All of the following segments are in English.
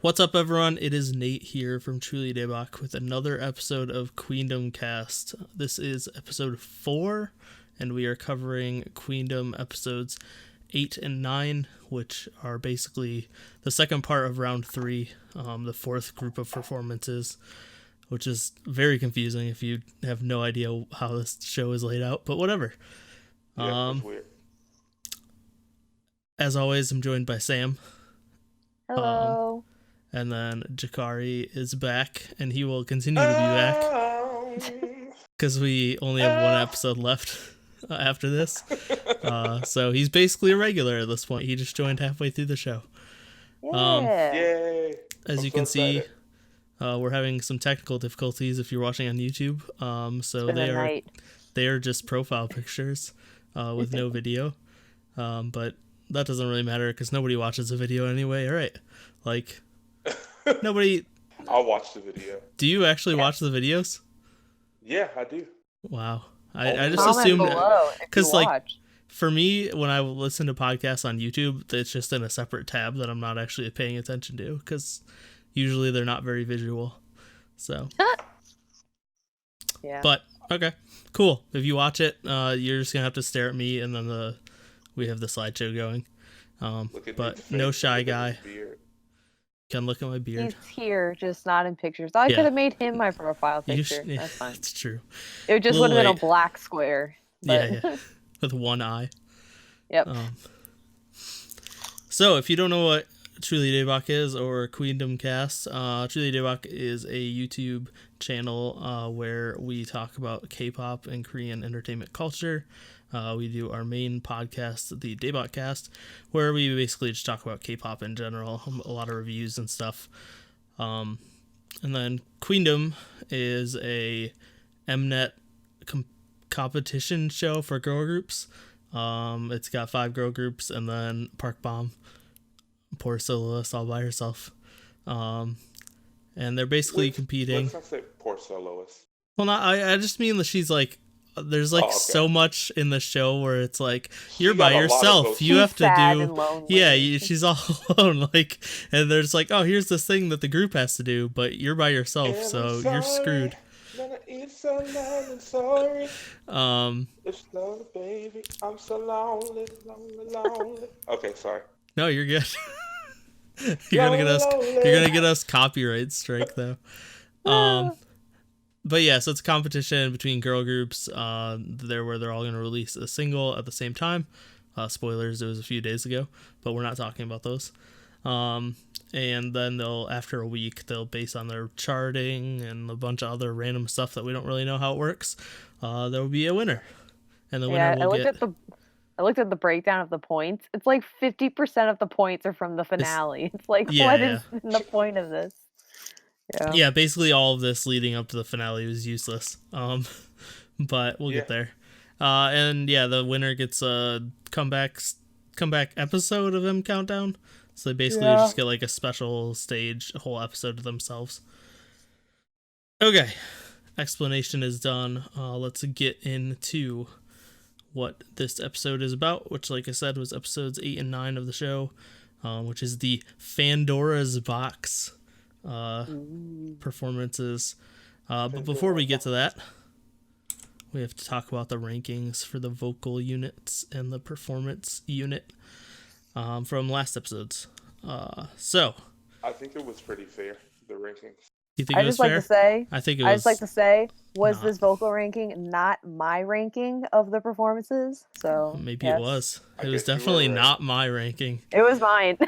What's up, everyone? It is Nate here from Truly Daebak with another episode of QueendomCast. This is episode 4, and we are covering Queendom episodes 8 and 9, which are basically the second part of round 3, the fourth group of performances, which is very confusing if you have no idea how this show is laid out, but whatever. Yeah, it's weird. As always, I'm joined by Sam. Hello. And then Jakari is back, and he will continue to be back because we only have one episode left after this. So he's basically a regular at this point. He just joined halfway through the show. Yay! As you can see, we're having some technical difficulties if you're watching on YouTube. So they are just profile pictures with no video. But that doesn't really matter because nobody watches the video anyway. All right, like. Nobody. I'll watch the video. Do you actually watch the videos? Yeah, I do. Wow. I just assumed because for me, when I listen to podcasts on YouTube, it's just in a separate tab that I'm not actually paying attention to because usually they're not very visual. So. Yeah. But okay, cool. If you watch it, you're just gonna have to stare at me, and then we have the slideshow going. But no shy guy. Can look at my beard. He's here, just not in pictures. I could have made him my profile picture. That's fine. That's true. It just would have been a black square. But... Yeah. With one eye. Yep. So, if you don't know what Truly Daebak is or QueendomCast, Truly Daebak is a YouTube channel where we talk about K-pop and Korean entertainment culture. We do our main podcast, the Daebak Cast, where we basically just talk about K-pop in general, a lot of reviews and stuff. And then Queendom is a Mnet competition show for girl groups. It's got 5 girl groups and then Park Bom, poor soloist all by herself. And they're basically competing. Let's not say poor soloist. Well, I just mean that she's like, there's so much in the show where it's like you're by yourself. You have to do, she's all alone. Like, and there's like, oh, here's this thing that the group has to do, but you're by yourself, so you're screwed. It's so lonely, I'm sorry. It's lonely, baby. I'm so lonely, lonely. Okay, sorry. No, you're good. You're gonna get us copyright strike though. But yeah, so it's a competition between girl groups where they're all going to release a single at the same time. Spoilers, it was a few days ago, but we're not talking about those. And then after a week, they'll base on their charting and a bunch of other random stuff that we don't really know how it works. There will be a winner. And the winner will I looked at the breakdown of the points. It's like 50% of the points are from the finale. It's like, what is the point of this? Yeah, basically all of this leading up to the finale was useless. But we'll get there. And yeah, the winner gets a comeback episode of M Countdown. So they basically just get like a special stage, a whole episode to themselves. Okay, explanation is done. Let's get into what this episode is about, which, like I said, was episodes 8 and 9 of the show, which is the Fandora's Box performances. But before we get to that, we have to talk about the rankings for the vocal units and the performance unit from last episodes. So I think it was pretty fair, the rankings. You think it was fair? I think it was. I just like to say, this vocal ranking not my ranking of the performances? So maybe it was. It was definitely not my ranking. It was mine.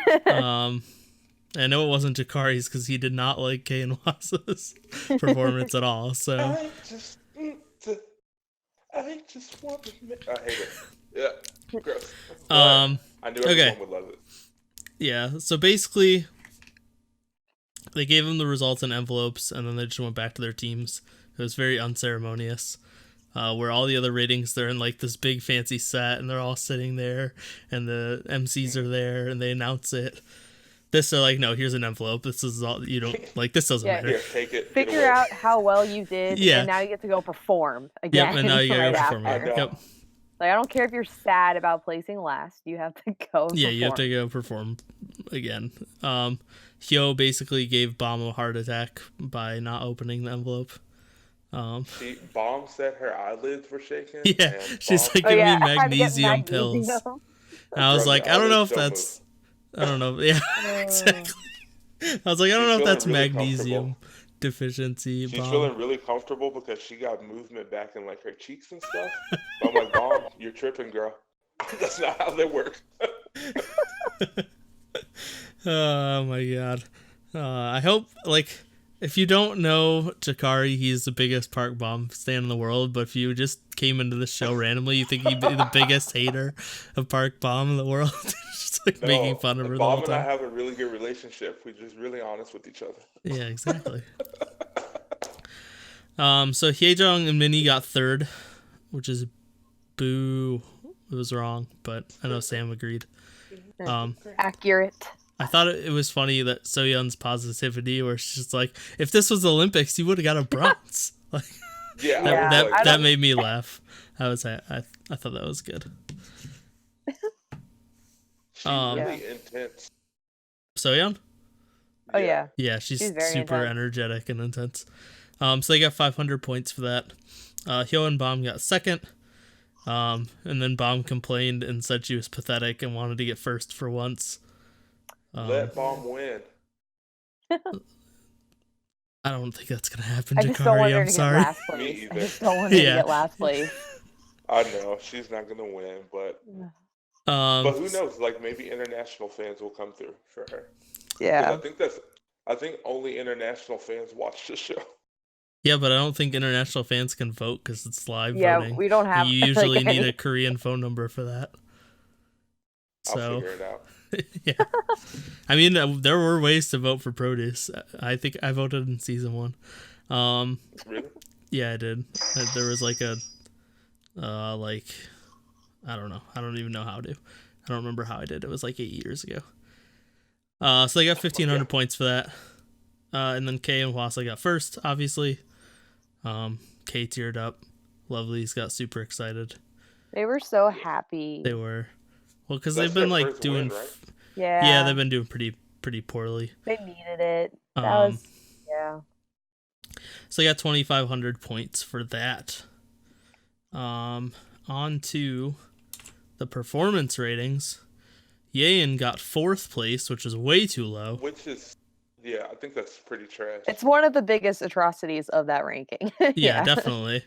I know it wasn't Jakari's because he did not like Kay and Wasa's performance at all. So I just want to. I hate it. Yeah, gross. I knew everyone would love it. Yeah. So basically, they gave them the results in envelopes, and then they just went back to their teams. It was very unceremonious. Where all the other ratings, they're in like this big fancy set, and they're all sitting there, and the MCs are there, and they announce it. This, they're like, no, here's an envelope. This is all, you don't, like, this doesn't matter. Here, take it. Figure out how well you did, and now you get to go perform again. Yep, and now you gotta go perform. Like, I don't care if you're sad about placing last. You have to go. Yeah, you have to go perform again. Hyo basically gave Bomb a heart attack by not opening the envelope. Bomb said her eyelids were shaking. Yeah, she's like, give me magnesium pills. And I was like, I don't know if that's... I don't know. Yeah, exactly. I was like, I don't know if that's really magnesium deficiency. She's feeling really comfortable because she got movement back in like her cheeks and stuff. But I'm like, Bomb, you're tripping, girl. That's not how they work. Oh my god. I hope, like, if you don't know Jakari, he's the biggest Park Bomb stan in the world, but if you just came into the show randomly, you think he'd be the biggest hater of Park Bomb in the world. Just like making fun of her the whole time. Bomb and I have a really good relationship. We're just really honest with each other. Yeah, exactly. So Hyejong and Minnie got third, which is boo. It was wrong, but I know Sam agreed. Accurate. I thought it was funny that Soyeon's positivity, where she's just like, if this was the Olympics, you would have got a bronze. Like, that made me laugh. I thought that was good. She's really intense. Soyeon? Oh yeah. Yeah, she's super energetic and intense. So they got 500 points for that. Hyo and Bomb got second. And then Bomb complained and said she was pathetic and wanted to get first for once. Let Bomb win. I don't think that's gonna happen, Jakari. I'm sorry. I just don't want her to get last place. I know she's not gonna win, but who knows? Like, maybe international fans will come through for her. Yeah, I think only international fans watch the show. Yeah, but I don't think international fans can vote because it's live voting. Yeah, we don't have. You usually need a Korean phone number for that. I'll figure it out. Yeah, I mean, there were ways to vote for produce. I think I voted in season 1. Really? Yeah, I did. There was like a, I don't know. I don't even know how to. I don't remember how I did. It was like 8 years ago. So they got 1,500 points for that. And then Kay and Hwasa got first, obviously. Kay teared up. Lovelyz got super excited. They were so happy. They were. Well, because they've been like doing, right? Yeah, they've been doing pretty poorly. They needed it. That was So they got 2,500 points for that. On to the performance ratings. Yeon got 4th place, which is way too low. Which is, I think that's pretty trash. It's one of the biggest atrocities of that ranking. Yeah, definitely.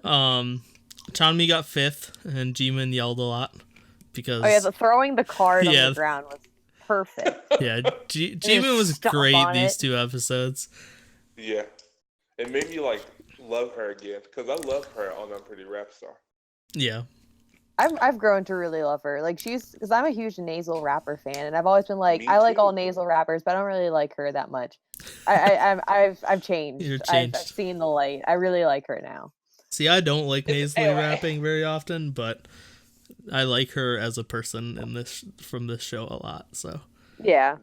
Chanmi got 5th, and Jimin yelled a lot. Because the throwing the card on the ground was perfect. Yeah, Jimin was great these 2 episodes. Yeah, it made me like love her again because I love her on Unpretty Rap Star. Yeah, I've grown to really love her. Like, because I'm a huge nasal rapper fan, and I've always been like, I like all nasal rappers, but I don't really like her that much. I've changed. You're changed. I've seen the light. I really like her now. See, I don't like nasally rapping very often, but I like her as a person from this show a lot. So yeah.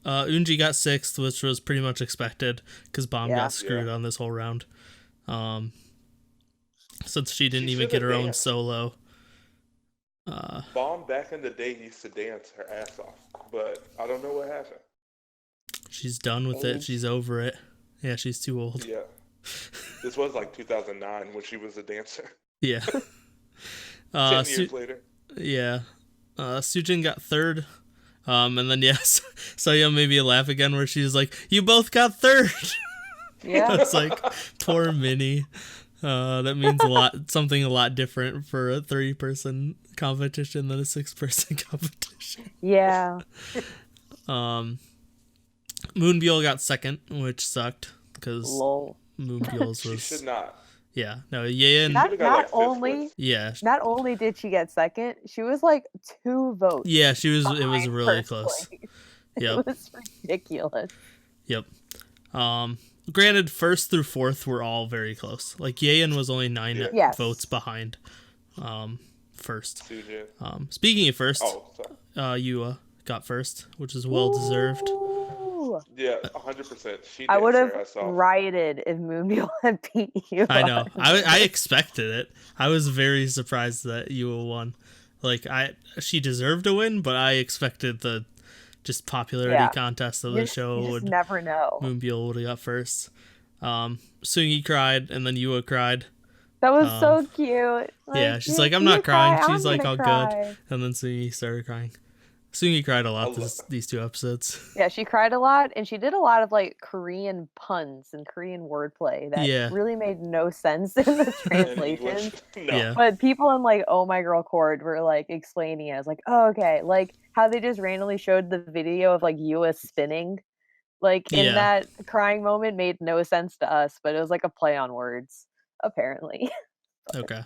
Eunji got 6th, which was pretty much expected because Bomb got screwed on this whole round. Since she didn't even get her own solo. Bomb back in the day used to dance her ass off, but I don't know what happened. She's done with it. She's over it. Yeah, she's too old. Yeah. This was like 2009 when she was a dancer. Yeah. 10 years later. Yeah. Sujin got 3rd. And then, yes, Soyeon made me laugh again where she was like, you both got 3rd. Yeah. It's like, poor Minnie. That means something a lot different for a 3-person competition than a 6-person competition. Yeah. Moonbyul got 2nd, which sucked because Moonbyul's was. She should not. Yeah, no, Yeon. Not only did she get 2nd, she was like 2 votes. Yeah, she was. It was really close. Yep. It was ridiculous. Yep. Granted, 1st through 4th were all very close. Like, Yeon was only 9 votes behind first. Speaking of first, Yua got first, which is well deserved. you. Yeah, 100%. She I would have danced her ass off. rioted if Moonbyul had beat you. I know. I expected it. I was very surprised that Yua won. Like she deserved to win, but I expected the just popularity contest of the show you would never know. Moonbyul would have got first. Sungi cried, and then Yua cried. That was so cute. Yeah, she's like, I'm not crying. She's like, all good. And then Sungi started crying. Sungi cried a lot these 2 episodes. Yeah, she cried a lot, and she did a lot of like Korean puns and Korean wordplay that really made no sense in the translation. Yeah. But people in like Oh My Girl Court were like explaining it. I was like, oh, okay. Like how they just randomly showed the video of like Yua spinning. Like in that crying moment made no sense to us, but it was like a play on words, apparently. Okay.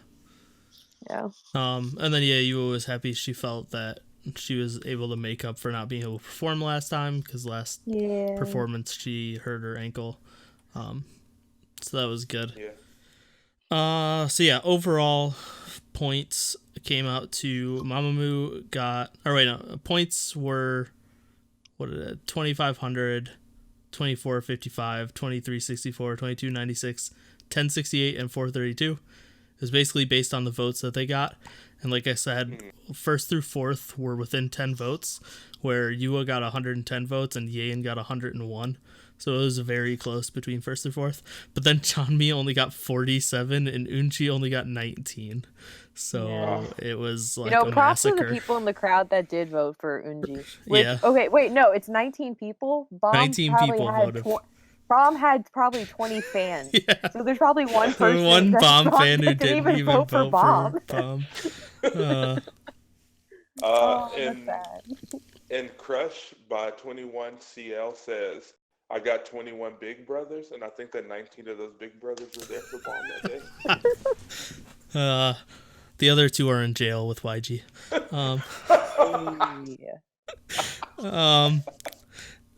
Yeah. And then Yua was happy. She felt that she was able to make up for not being able to perform last time because last performance she hurt her ankle. So that was good. Yeah. So overall points came out to Mamamoo points were 2,500, 2455, 2364, 2296, 1068, and 432. It was basically based on the votes that they got. And like I said, first through fourth were within 10 votes, where Yua got 110 votes and Yeon got 101. So it was very close between first through fourth. But then Chanmi only got 47 and Eunchi only got 19. So it was like a props massacre. to the people in the crowd that did vote for Eunji. Okay, wait, no, it's 19 people. 19 people voted. Prom had probably 20 fans. So there's probably one person. One Bomb fan who didn't even vote for Bomb. And Crush by 21CL says, I got 21 big brothers, and I think that 19 of those big brothers were there for Bomb that day. The other 2 are in jail with YG.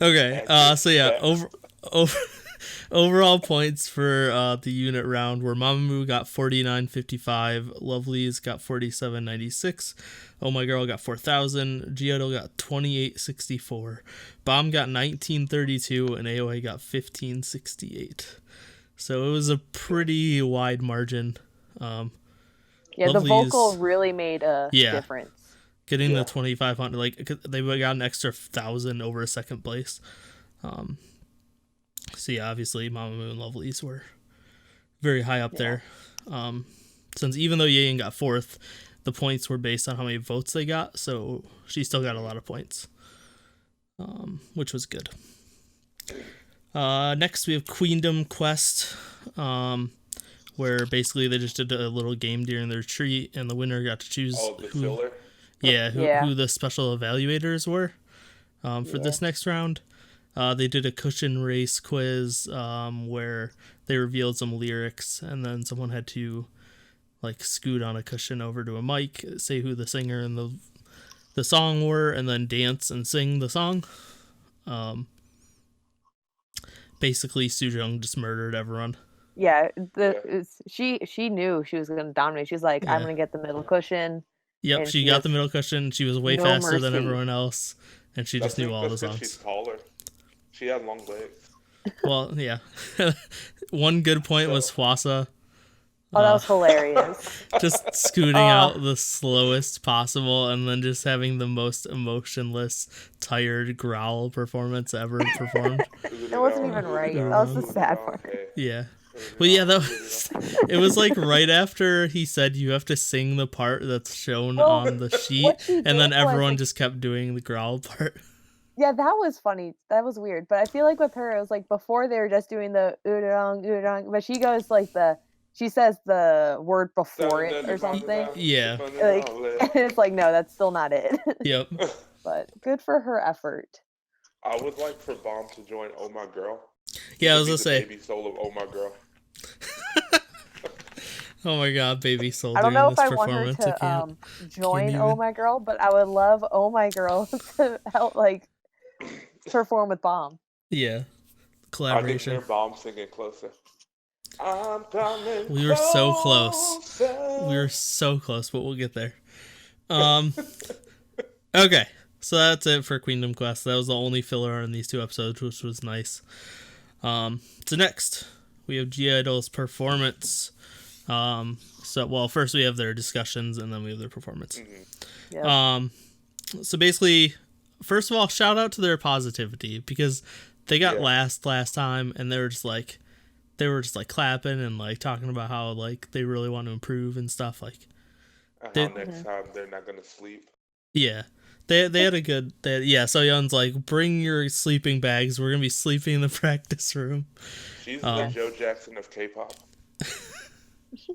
Okay. Overall points for the unit round were Mamamoo got 49.55, Lovelyz got 47.96, Oh My Girl got 4,000, I-dle got 28.64, Bomb got 19.32, and AOA got 15.68. So it was a pretty wide margin. The vocal really made a difference. Getting the 2,500, like they got an extra 1,000 over second place. So obviously Mamamoo and Lovelyz were very high up there. Since even though Yeon got fourth, the points were based on how many votes they got, so she still got a lot of points, which was good. Next we have Queendom Quest, where basically they just did a little game during the retreat, and the winner got to choose who the special evaluators were for this next round. They did a cushion race quiz where they revealed some lyrics, and then someone had to like scoot on a cushion over to a mic, say who the singer and the song were, and then dance and sing the song. Basically, Sujung just murdered everyone. Yeah, she knew she was going to dominate. She's like, I'm going to get the middle cushion. Yep, she got the middle cushion. She was way faster than everyone else, and she just knew all the songs. She's taller. She had long legs. Well, yeah. One good point was Hwasa. Oh, that was hilarious. Just scooting out the slowest possible and then just having the most emotionless, tired growl performance ever performed. It wasn't even right. That was the sad part. Yeah. Well, yeah, it was like right after he said you have to sing the part that's shown on the sheet, and then everyone just kept doing the growl part. Yeah, that was funny. That was weird. But I feel like with her, it was like before they were just doing the udang, but she goes like she says the word before it or something. Yeah. Like, it's like, no, that's still not it. Yep. But good for her effort. I would like for Bomb to join Oh My Girl. Yeah, I was gonna say. Baby soul of Oh My Girl. Oh my god, Baby Soul. I don't know if I want her to join Oh My Girl, but I would love Oh My Girl to help perform with Bomb. Yeah, collaboration. I can hear Bomb singing Closer. I'm coming. We were so close. We were so close, but we'll get there. Okay, So that's it for Queendom Quest. That was the only filler in these 2 episodes, which was nice. So next, we have I-dle's performance. First we have their discussions, and then we have their performance. Yep. So basically, first of all, shout out to their positivity, because they got last time, and they were just like clapping and like talking about how like they really want to improve and stuff. Like, how next time they're not gonna sleep. Yeah. They had a good... Soyeon's like, bring your sleeping bags. We're going to be sleeping in the practice room. She's the Joe Jackson of K-pop.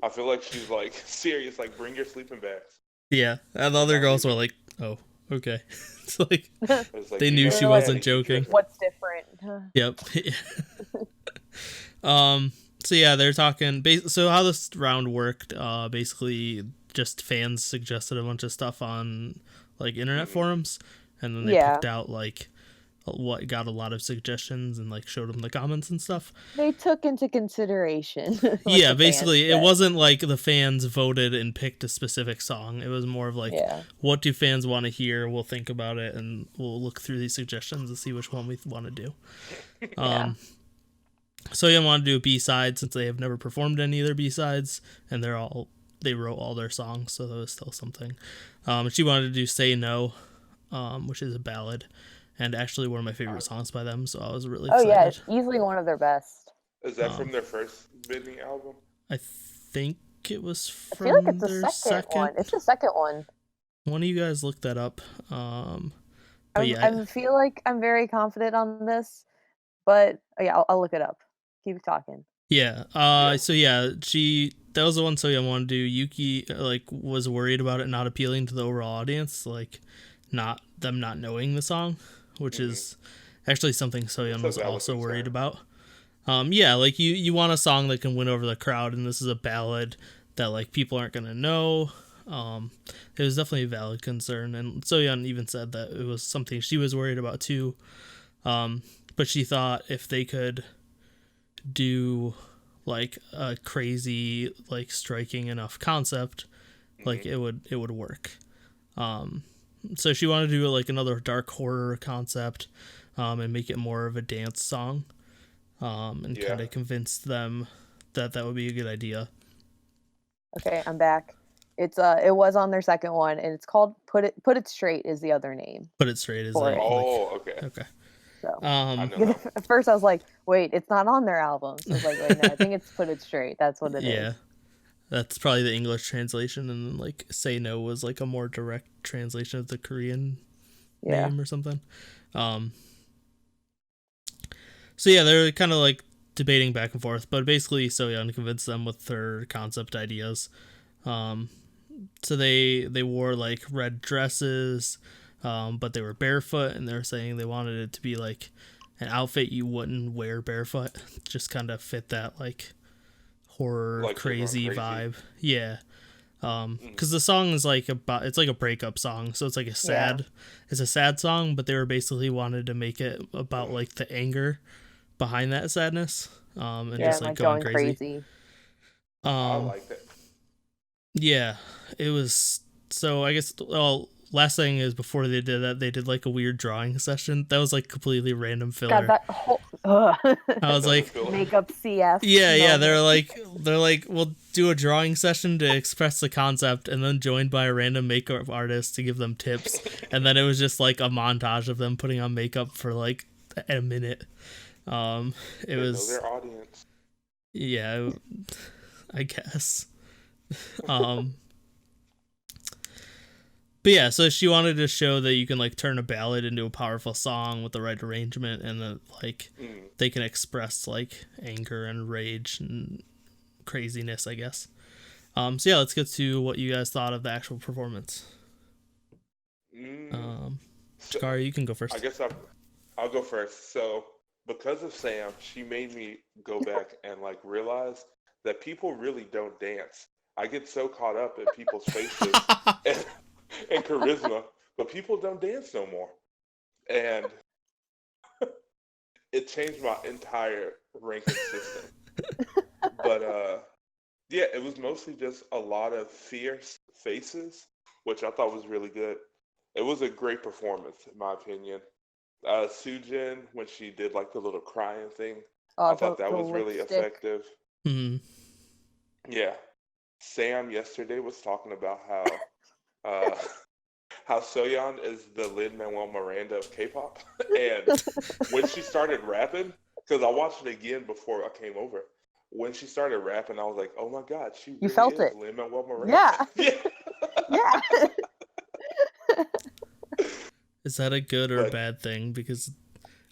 I feel like she's like, serious, like, bring your sleeping bags. Yeah. And the other girls were like, oh, okay. It's like, they knew she like, wasn't joking. What's different? Yep. So yeah, they're talking... So how this round worked, basically, just fans suggested a bunch of stuff on... like internet forums, and then they picked out like what got a lot of suggestions and like showed them the comments and stuff. They took into consideration. Yeah, basically it wasn't like the fans voted and picked a specific song. It was more of like, what do fans want to hear? We'll think about it and we'll look through these suggestions and see which one we want to do. So you want to do a B-side since they have never performed any of their B-sides, and they wrote all their songs, so that was still something. She wanted to do Say No, which is a ballad, and actually one of my favorite songs by them, so I was really excited. Oh yeah, it's easily one of their best. Is that from their first mini album? I think it was from I feel like it's their the second one. It's the second one. One of you guys look that up. I feel like I'm very confident on this, but I'll look it up. Keep talking. Yeah. So yeah, that was the one Soyeon wanted to do. Yuki like was worried about it not appealing to the overall audience, like not knowing the song, which is actually something Soyeon was also worried about. Like you want a song that can win over the crowd, and this is a ballad that like people aren't gonna know. It was definitely a valid concern, and Soyeon even said that it was something she was worried about too. But she thought if they could do like a crazy, like striking enough concept, like it would work. So she wanted to do like another dark horror concept, and make it more of a dance song, and kind of convinced them that would be a good idea. Okay, I'm back. It was on their second one, and it's called Put It Straight is the other name. Put It Straight is okay. Okay. So, at first I was like, wait, it's not on their album. So I was like, wait, no, I think it's Put It Straight. That's what it is. Yeah. That's probably the English translation, and then like Say No was like a more direct translation of the Korean name or something. So yeah, they're kind of like debating back and forth, but basically Soyeon convinced them with her concept ideas. So they wore like red dresses, but they were barefoot, and they were saying they wanted it to be like an outfit you wouldn't wear barefoot, just kind of fit that like horror like crazy vibe. Yeah. Because the song is like it's like a breakup song, so it's like it's a sad song, but they were basically wanted to make it about like the anger behind that sadness, and just like going crazy. I like that. Yeah, it was. So I guess last thing is before they did that, they did like a weird drawing session that was like completely random filler. God, that whole, I was like, makeup CF. Yeah. They're like, we'll do a drawing session to express the concept, and then joined by a random makeup artist to give them tips, and then it was just like a montage of them putting on makeup for like a minute. It was their audience. Yeah, I guess. But yeah, so she wanted to show that you can like turn a ballad into a powerful song with the right arrangement, and that like they can express like anger and rage and craziness, I guess. So yeah, let's get to what you guys thought of the actual performance. Jakari, you can go first. I guess I'll go first. So because of Sam, she made me go back and like realize that people really don't dance. I get so caught up in people's faces and charisma, but people don't dance no more. And it changed my entire ranking system. But yeah, it was mostly just a lot of fierce faces, which I thought was really good. It was a great performance, in my opinion. Sujin, when she did like the little crying thing, I thought that The was really lipstick. effective. Hmm. Yeah. Sam yesterday was talking about uh, how Soyeon is the Lin-Manuel Miranda of K-pop, and when she started rapping, because I watched it again before I came over. When she started rapping, I was like, "Oh my God, she You really felt is it. Lin-Manuel Miranda." Yeah. Yeah. Yeah. Is that a good or But bad thing? Because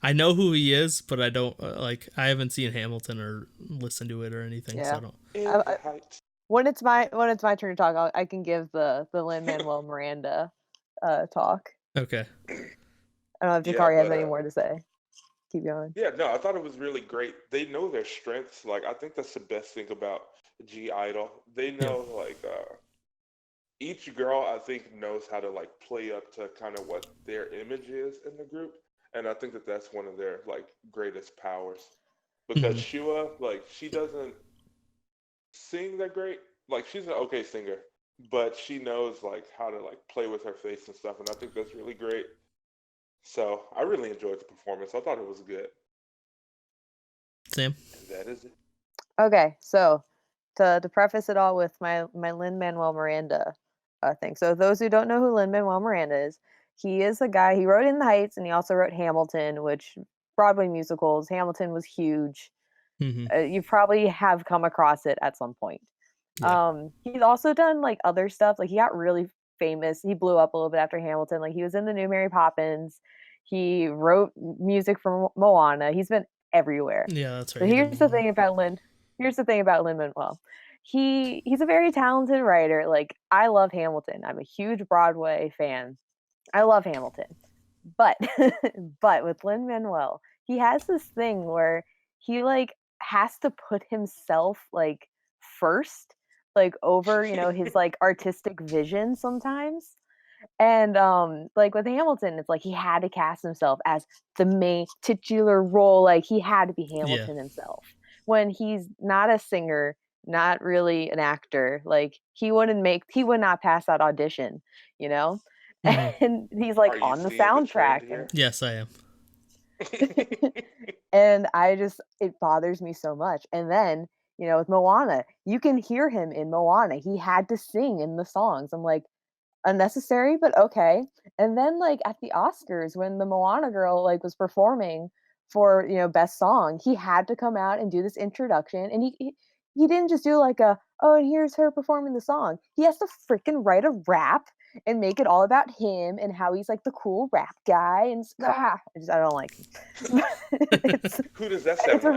I know who he is, but I don't I haven't seen Hamilton or listened to it or anything, so Yeah. I don't. in the heights. When it's my turn to talk, I can give the Lin-Manuel Miranda talk. Okay. I don't know if Yeah, Jakari has but any more to say. Keep going. yeah, no, I thought it was really great. They know their strengths. Like I think that's the best thing about I-dle. They Yep. know like each girl I think knows how to like play up to kind of what their image is in the group, and I think that that's one of their like greatest powers. Because Hmm. Shua, like she doesn't sing that great. Like she's an okay singer, but she knows like how to like play with her face and stuff, and I think that's really great. So I really enjoyed the performance. I thought it was good, Sam. and that is it. Okay, so to preface it all with my Lin-Manuel Miranda thing. So those who don't know who Lin-Manuel Miranda is, he is a guy. He wrote In the Heights, and he also wrote Hamilton, which Broadway musicals. Hamilton was huge. Hmm. You probably have come across it at some point. Yeah. He's also done like other stuff. Like he got really famous. He blew up a little bit after Hamilton. Like he was in the new Mary Poppins. He wrote music for Moana. He's been everywhere. Yeah, that's right. So He did here's the Moana. thing about Lin. Here's the thing about Lin-Manuel. He's a very talented writer. Like I love Hamilton. I'm a huge Broadway fan. I love Hamilton. But but with Lin-Manuel, he has this thing where he like has to put himself like first, like over, his like artistic vision sometimes. And like with Hamilton, it's like he had to cast himself as the main titular role. Like he had to be Yeah. Hamilton himself. When he's not a singer, not really an actor, like he would not pass that audition, you know? Hmm. And he's like Are you on the seeing the trend soundtrack and here? Yes, I am. and it bothers me so much. And then, with Moana, you can hear him in Moana. He had to sing in the songs. I'm like, unnecessary, but okay. And then like at the Oscars when the Moana girl like was performing for, best song, he had to come out and do this introduction and he didn't just do like oh, and here's her performing the song. He has to freaking write a rap and make it all about him and how he's like the cool rap guy and I don't like him. it's Who does that it's sound a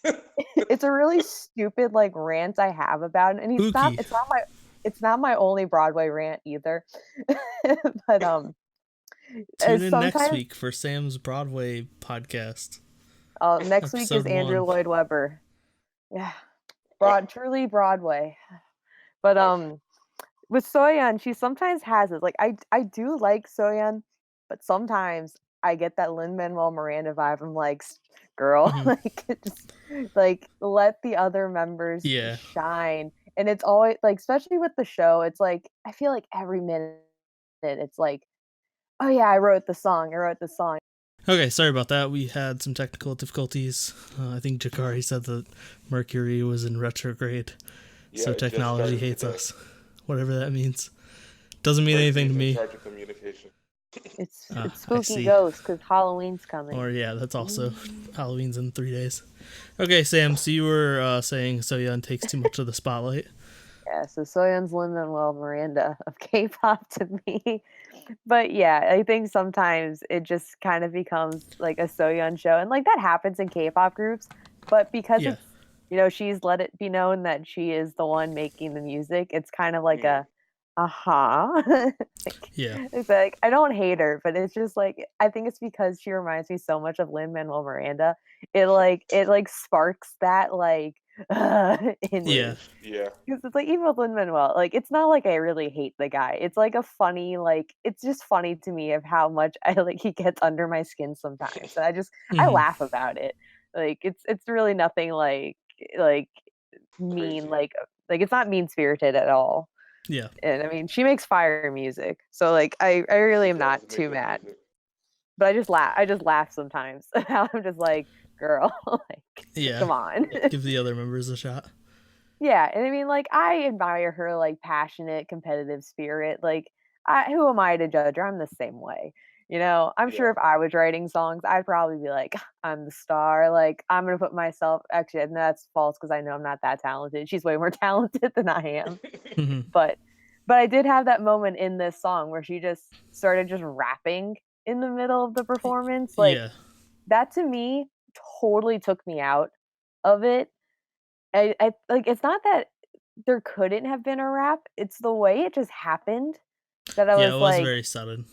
like? it's a really stupid like rant I have about it. And Pookie. it's not my only Broadway rant either. But Tune in next sometimes week for Sam's Broadway podcast. next week is Episode Andrew 1. Lloyd Webber. Yeah. Oh, Truly Broadway. But okay. with Soyeon, she sometimes has it. Like I do like Soyeon, but sometimes I get that Lin-Manuel Miranda vibe. I'm like, girl, Mhm. like just like let the other members Yeah. shine. And it's always like, especially with the show, it's like I feel like every minute it's like, oh yeah, I wrote the song. I wrote the song. Okay, sorry about that. We had some technical difficulties. I think Jakari said that Mercury was in retrograde, Yeah, so it just technology started hates today. us. Whatever that means. Doesn't mean anything to Mercury's in me. charge of communication. It's I spooky see. ghosts because Halloween's coming. Or yeah, that's also Halloween's in 3 days. Okay, Sam. So you were saying Soyeon takes too much of the spotlight. Yeah, so Soyeon's Lin-Manuel Miranda of K-pop to me. But yeah, I think sometimes it just kind of becomes like a Soyeon show. And like that happens in K-pop groups. But because Yeah. it's, she's let it be known that she is the one making the music, it's kind of like Mm. like, Yeah. it's like I don't hate her, but it's just like I think it's because she reminds me so much of Lin-Manuel Miranda. It sparks that like in me. Yeah. Yeah. Because it's like even with Lin-Manuel, like it's not like I really hate the guy. It's like a funny, like it's just funny to me of how much I like he gets under my skin sometimes. And I Hmm. laugh about it. Like it's really nothing like mean, Crazy. like it's not mean spirited at all. Yeah. And I mean, she makes fire music, so like I really am not too mad. But I just laugh sometimes. I'm just like, girl, like, Yeah. come on. Give the other members a shot. Yeah, and I mean, like, I admire her, like, passionate, competitive spirit. Like, who am I to judge her? I'm the same way. I'm sure Yeah. if I was writing songs, I'd probably be like, I'm the star. Like, I'm gonna put myself. Actually, and that's false because I know I'm not that talented. She's way more talented than I am. But, but I did have that moment in this song where she just started just rapping in the middle of the performance. Like, Yeah. that to me totally took me out of it. I like, it's not that there couldn't have been a rap, it's the way it just happened that I Yeah, was it was like, very sudden.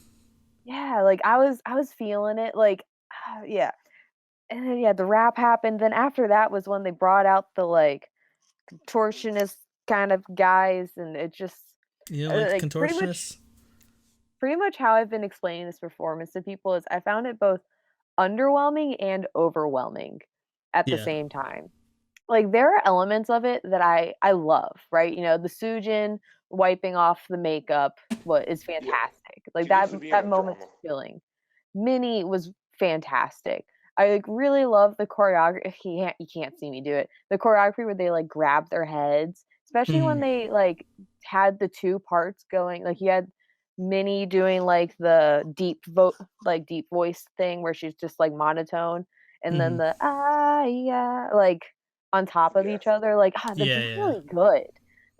yeah, like, I was feeling it, like, yeah, and then, yeah, the rap happened, then after that was when they brought out the, like, contortionist kind of guys, and it just, You know, like like, contortionists? pretty much how I've been explaining this performance to people is I found it both underwhelming and overwhelming at the Yeah. same time. Like, there are elements of it that I love, right? The Sujin wiping off the makeup what is Yeah. fantastic. Like, She that needs to be in that a moment's drama. chilling. Minnie was fantastic. I, like, really love the choreography. You can't see me do it. The choreography where they, like, grab their heads, especially when Mhm. they, like, had the 2 parts going. Like, you had Minnie doing, like, the deep voice thing where she's just, like, monotone, and then Mhm. the, "Ah, yeah," like, on top of each Yes. other, like, that's Yeah, yeah. really good.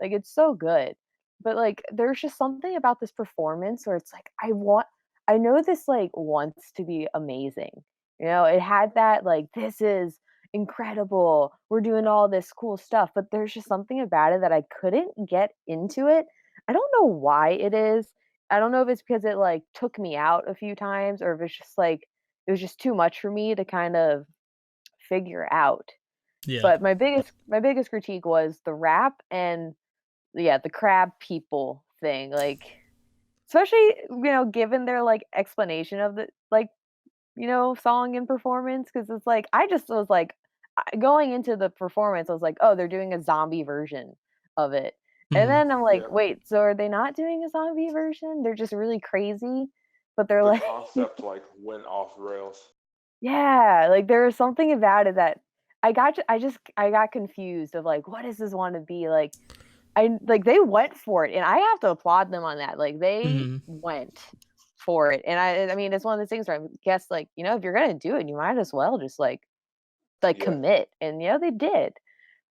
Like, it's so good. But, like, there's just something about this performance where it's like, I know this, like, wants to be amazing. It had that, like, "This is incredible. We're doing all this cool stuff," but there's just something about it that I couldn't get into it. I don't know why it is. I don't know if it's because it, like, took me out a few times or if it's just, like, it was just too much for me to kind of figure out. Yeah. But my biggest critique was the rap and, yeah, the crab people thing, like, especially, given their, like, explanation of the, like, song and performance, because it's like, I just was like, going into the performance, I was like, "Oh, they're doing a zombie version of it." And Mhm. then I'm like, Yeah. "Wait, so are they not doing a zombie version? They're just really crazy?" But they're The like concept like went off rails. yeah, like, there was something about it that I got confused of, like, what does this wanna be? Like, they went for it, and I have to applaud them on that, like, they Mhm. went for it, and I mean, it's one of those things where I guess, like, if you're gonna do it, you might as well just, like, Yeah. commit, and, they did,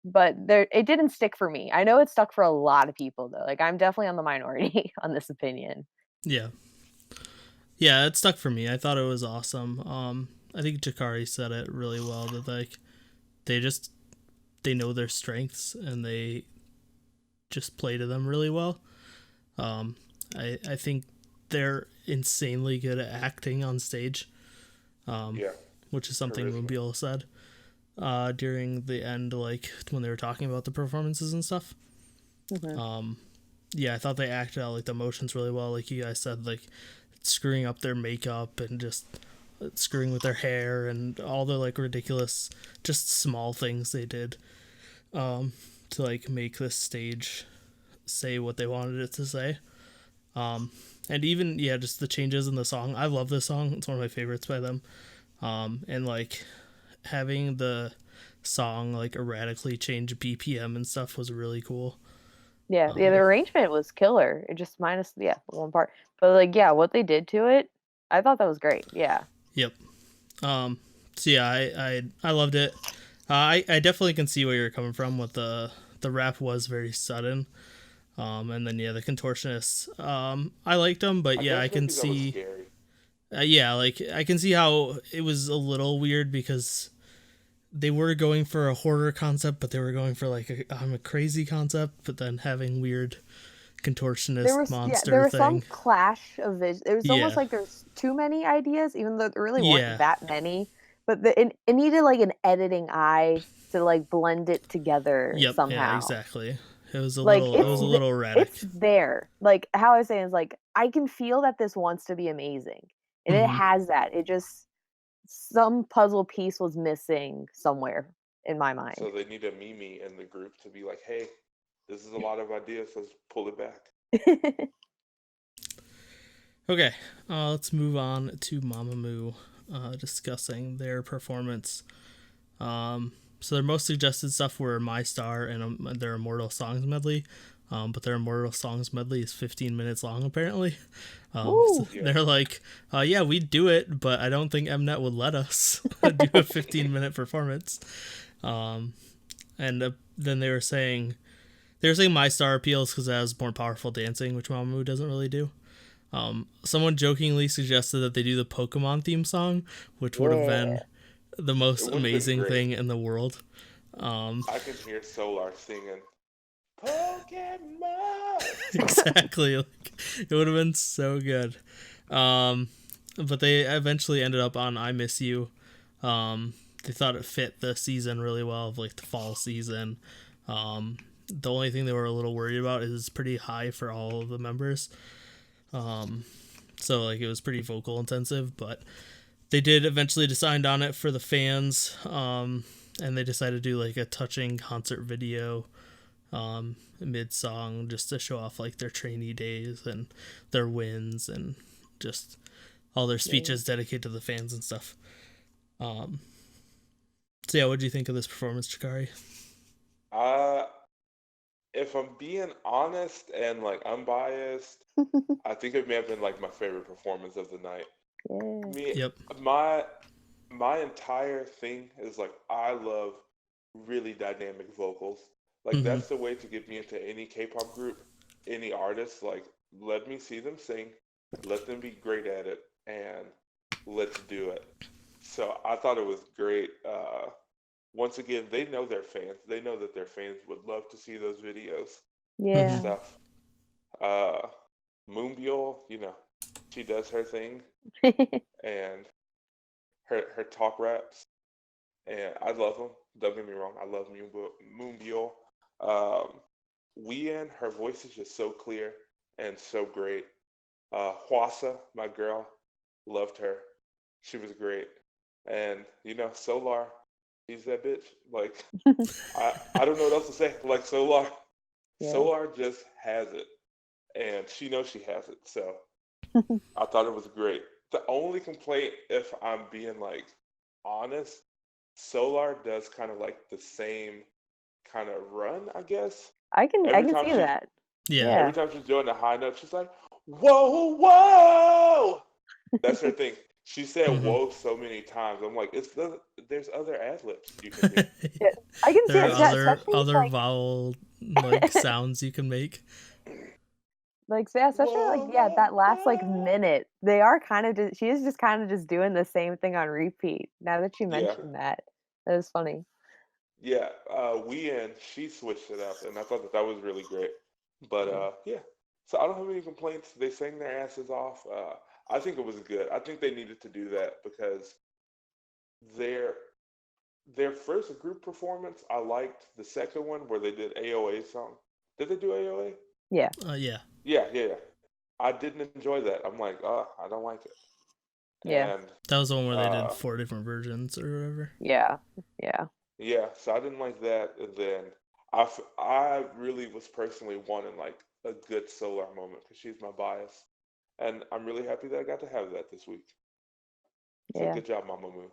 but it didn't stick for me. I know it stuck for a lot of people, though, like, I'm definitely on the minority on this opinion. Yeah. Yeah, it stuck for me. I thought it was awesome. I think Jakari said it really well that like they just they know their strengths and they just play to them really well. Um, I think they're insanely good at acting on stage, Yeah. which is something Charisma. Mobile said during the end, like when they were talking about the performances and stuff. Mhm. Yeah, I thought they acted out like the emotions really well. Like you guys said, like screwing up their makeup and just screwing with their hair and all the like ridiculous, just small things they did to like make this stage say what they wanted it to say. And even yeah, just the changes in the song. I love this song. It's one of my favorites by them. And like having the song like erratically change BPM and stuff was really cool. Yeah, the arrangement was killer, it just minus yeah, the one part, but, like, yeah, what they did to it, I thought that was great, yeah. Yep. So yeah, I loved it. I definitely can see where you're coming from with the rap was very sudden. And then yeah, the contortionists. I liked them, but I yeah, I definitely can think that was see. scary. Yeah, like I can see how it was a little weird because they were going for a horror concept, but they were going for like a crazy concept, but then having weird contortionist There monster was some thing. clash of vision. It was almost Yeah, like there's too many ideas, even though there really weren't yeah, that many, but it needed, like, an editing eye to, like, blend it together yep, yeah, somehow. exactly. Like, It was a little it's erratic. there. Like, how I was saying is, like, I can feel that this wants to be amazing, and it Hmm. has that. It just some puzzle piece was missing somewhere in my So mind. they need a Mimi in the group to be like, hey, this is a lot of ideas. Let's pull it back. Okay, let's move on to Mamamoo, discussing their performance. So their most suggested stuff were My Star and their Immortal Songs medley. But their Immortal Songs medley is 15 minutes long, apparently. So they're like, yeah, we'd do it, but I don't think Mnet would let us do a 15-minute performance. And then they were saying My Star appeals because it has more powerful dancing, which Mamamoo doesn't really do. Someone jokingly suggested that they do the Pokemon theme song, which would have been the most amazing thing in the world. I can hear Solar singing Pokemon. Exactly. Like, it would have been so good. But they eventually ended up on I Miss You. They thought it fit the season really well, of like the fall season. The only thing they were a little worried about is it's pretty high for all of the members. So like it was pretty vocal intensive, but they did eventually decide on it for the fans. And they decided to do like a touching concert video mid-song, just to show off like their trainee days and their wins and just all their speeches dedicated to the fans and stuff. So yeah, what do you think of this performance, Chikari? If I'm being honest and like unbiased, I think it may have been like my favorite performance of the night. My entire thing is like, I love really dynamic vocals. Like that's the way to get me into any K-pop group, any artist. Like, let me see them sing, let them be great at it, and let's do it. So I thought it was great. Once again, they know their fans. They know that their fans would love to see those videos and stuff. Moonbyul, she does her thing, and her talk raps, and I love them. Don't get me wrong, I love Moonbyul. Wien, her voice is just so clear and so great. Hwasa, my girl, loved her. She was great. And, Solar, she's that bitch. Like, I don't know what else to say. Like, Solar just has it. And she knows she has it. So I thought it was great. The only complaint, if I'm being, like, honest, Solar does kind of like the same kind of run, I guess. I can see that. Yeah. Every time she's doing the high note, she's like, whoa, whoa. That's her thing. She said whoa so many times. I'm like, there's other ad-libs you can do. I can see there are it. other vowel like sounds you can make. Like, yeah, especially like, that last like minute, they are kind of she is just kind of just doing the same thing on repeat. Now that you mentioned that is funny. Yeah, Wien, she switched it up, and I thought that was really great. But so I don't have any complaints. They sang their asses off. I think it was good. I think they needed to do that because their first group performance, I liked. The second one where they did AOA song. Did they do AOA? Yeah. Yeah. I didn't enjoy that. I'm like, I don't like it. Yeah. And that was the one where they did 4 different versions or whatever. Yeah. Yeah, so I didn't like that. And then I really was personally wanting like a good Solar moment because she's my bias. And I'm really happy that I got to have that this week. So good job, Mamamoo.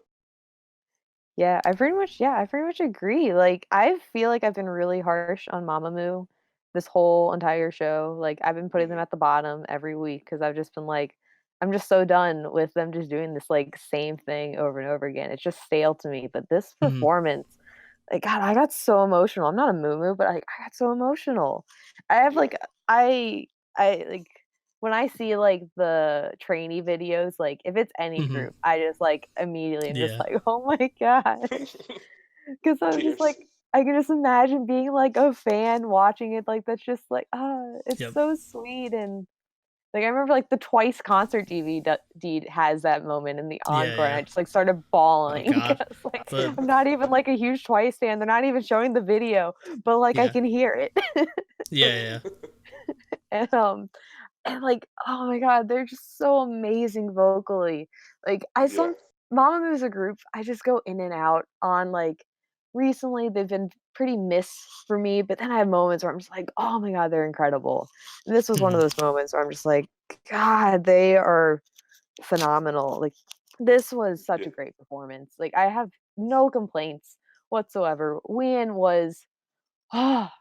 Yeah, I pretty much agree. Like, I feel like I've been really harsh on Mamamoo this whole entire show. Like, I've been putting them at the bottom every week because I've just been like, I'm just so done with them just doing this like same thing over and over again. It's just stale to me. But this performance, like, God, I got so emotional. I'm not a moo but I got so emotional. I have like I like when I see like the trainee videos, like if it's any group, I just like immediately am just like, oh my gosh, because I'm just like, I can just imagine being like a fan watching it. Like that's just like, it's so sweet. And like I remember like the Twice concert DVD has that moment in the encore, and I just like started bawling. Oh, like, I'm not even like a huge Twice fan. They're not even showing the video, but like I can hear it. Yeah. And like, oh my God, they're just so amazing vocally. Like Mamamoo as a group, I just go in and out on like recently they've been pretty miss for me, but then I have moments where I'm just like, oh my god, they're incredible. And this was one of those moments where I'm just like, God, they are phenomenal. Like, this was such Yeah. a great performance. Like, I have no complaints whatsoever. Wien was, ah,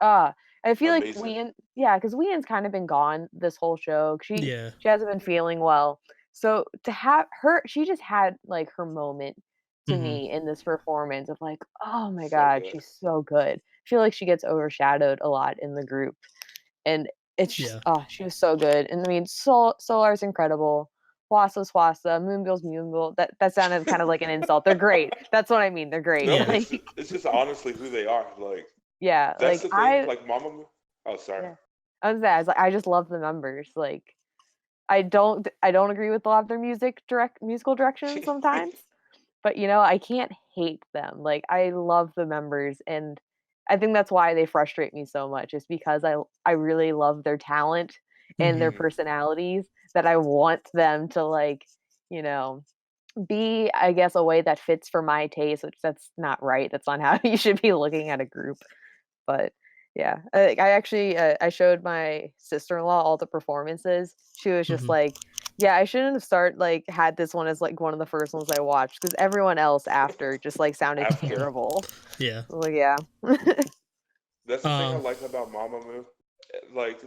I feel like Amazing. because Wien's kind of been gone this whole show. Yeah. She hasn't been feeling well. So to have her, she just had like her moment to me in this performance of like, oh my So god, good. she's so good. I feel like she gets overshadowed a lot in the group, and it's just Yeah. she was so good. And I mean, Solar's incredible. Hwasa's Hwasa, Moonbill's Moonbill. That sounded kind of like an insult. They're great. That's what I mean. They're great. No, Yeah. it's just honestly who they are. Like, yeah, that's like the thing. Like Mamamoo. Oh, sorry. yeah. I was like, I just love the members. Like, I don't agree with a lot of their musical direction sometimes, but I can't hate them. Like, I love the members, and I think that's why they frustrate me so much. Is because I really love their talent and their personalities, that I want them to, like, be, I guess, a way that fits for my taste, which that's not right. That's not how you should be looking at a group. But yeah, I actually I showed my sister-in-law all the performances. She was just like, "Yeah, I shouldn't have had this one as like one of the first ones I watched, because everyone else after just like sounded terrible." Yeah. Like, yeah. That's the thing I like about Mamamoo. Like,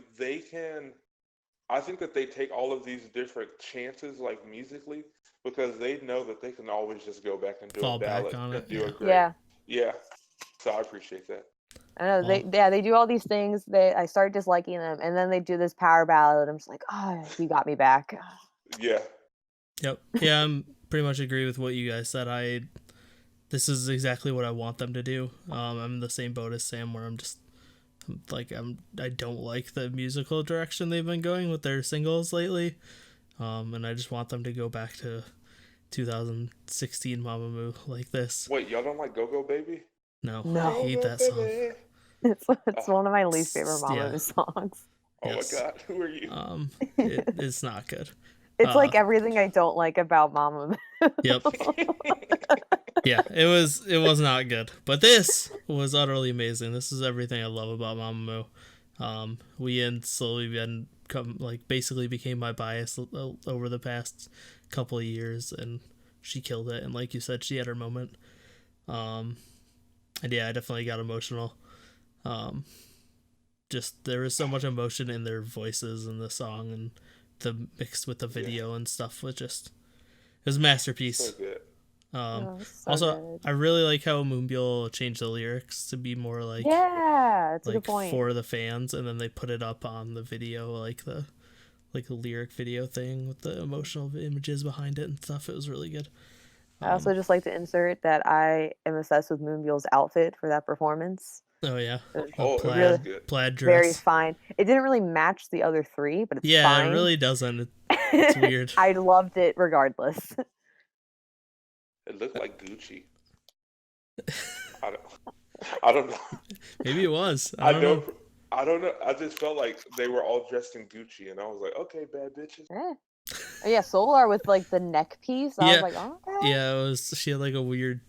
I think that they take all of these different chances, like musically, because they know that they can always just go back and do Fall a back ballad on and it, do a great. Yeah. Yeah. So I appreciate that. I know they do all these things. I start disliking them, and then they do this power ballad. I'm just like, oh, you got me back. Yeah. Yep. Yeah, I'm pretty much agree with what you guys said. This is exactly what I want them to do. I'm in the same boat as Sam, where I don't like the musical direction they've been going with their singles lately. And I just want them to go back to 2016 Mamamoo like this. Wait, y'all don't like Go Go Baby? No, No. I hate that song. It's one of my least favorite Mamamoo songs. Oh Yes. my god, who are you? It's not good. It's like everything I don't like about Mamamoo. Yep. Yeah, it was not good. But this was utterly amazing. This is everything I love about Mamamoo. Wien slowly basically became my bias over the past couple of years, and she killed it. And like you said, she had her moment. And yeah, I definitely got emotional. Just there was so much emotion in their voices and the song, and the mixed with the video and stuff was it was a masterpiece. So good. Also, good. I really like how Moonbyul changed the lyrics to be more like that's a good point. for the fans, and then they put it up on the video, like the lyric video thing with the emotional images behind it and stuff. It was really good. I also just like to insert that I am obsessed with Moonbyul's outfit for that performance. Oh yeah, plaid dress. Very fine. It didn't really match the other three, but it's fine. It really doesn't. It's weird. I loved it regardless. It looked like Gucci. I don't know. Maybe it was. I don't know. I just felt like they were all dressed in Gucci, and I was like, okay, bad bitches. Yeah, Solar with like the neck piece. I was like, oh, okay. Yeah, it was. She had like a weird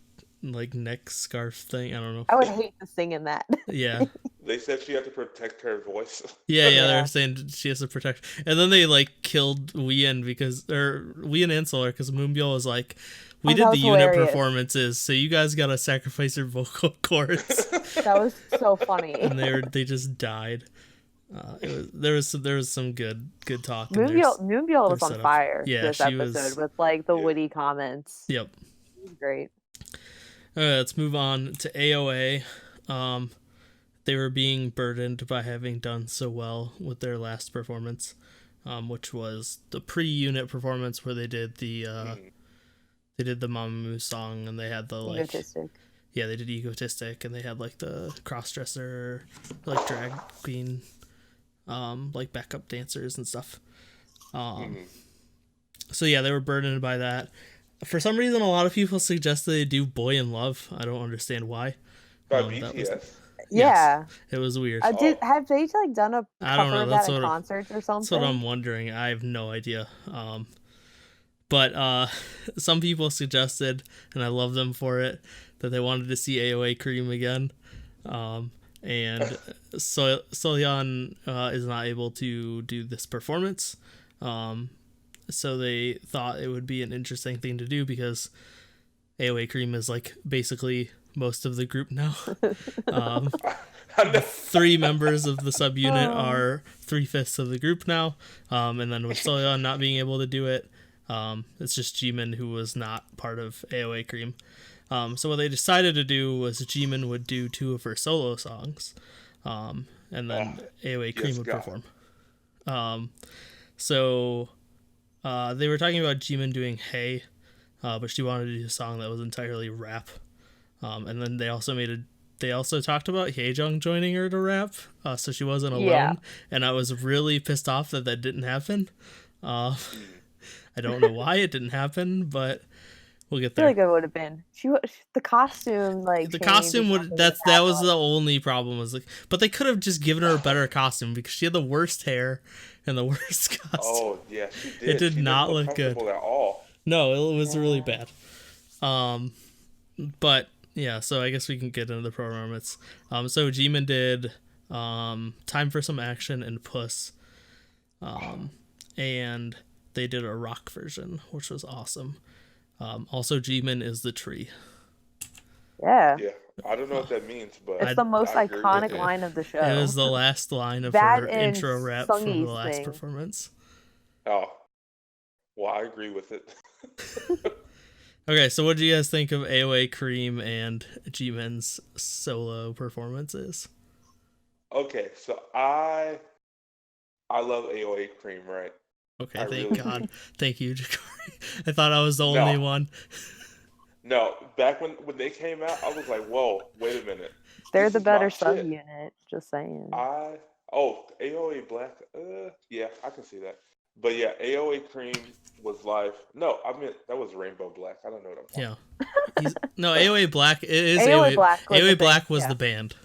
like neck scarf thing. I don't know. I would hate to sing in that. Yeah. They said she had to protect her voice. Yeah, they were saying she has to protect. And then they like killed Wien and Solar, because Moonbyul was like, we did the unit performances, so you guys gotta sacrifice your vocal cords. That was so funny. And they just died. There was some good talk. Moonbyul was on fire this episode with like the witty comments. Yep. It was great. All right, let's move on to AOA. They were being burdened by having done so well with their last performance, which was the pre-unit performance where they did the Mamamoo song, and they had the like Egotistic. Yeah, they did Egotistic, and they had like the cross-dresser, like drag queen, like backup dancers and stuff. So yeah, they were burdened by that. For some reason, a lot of people suggested they do Boy in Love. I don't understand why. By BTS. Yeah. It was weird. Have they like done a cover of that at concerts or something? That's what I'm wondering. I have no idea. But some people suggested, and I love them for it, that they wanted to see AOA Cream again. And Soyeon is not able to do this performance. So they thought it would be an interesting thing to do because AOA Cream is like basically most of the group now. The 3 members of the subunit are 3/5 of the group now. And then with Soyeon not being able to do it, it's just Jimin who was not part of AOA Cream. So what they decided to do was Jimin would do 2 of her solo songs, and then AOA Cream would perform. So they were talking about Jimin doing Hey, but she wanted to do a song that was entirely rap. And then they also talked about Haejung joining her to rap, so she wasn't alone. Yeah. And I was really pissed off that didn't happen. I don't know why it didn't happen, but we'll get there. I feel like it would have been. The costume, like the costume would. That was the only problem. Was like, but they could have just given her a better costume because she had the worst hair and the worst costume. Oh yeah, she did. It did not look good at all. No, it was really bad. But yeah, so I guess we can get into the performance. So Jimin did Time for Some Action and Puss. And they did a rock version, which was awesome. Also, Jimin is the tree. Yeah. Yeah. I don't know what that means, but it's the most iconic line of the show. It was the last line of her intro rap from the last performance. Oh. Well, I agree with it. Okay, so what do you guys think of AOA Cream and Jimin's solo performances? Okay, so I love AOA Cream, right? Okay, thank God. Thank you, Jakari. I thought I was the only one. No, back when they came out, I was like, whoa, wait a minute. They're the better subunit, just saying. AOA Black, yeah, I can see that. But yeah, AOA Cream was live. No, I mean, that was Rainbow Black. I don't know what I'm talking about. No, AOA Black, it is AOA Black. AOA Black was the band.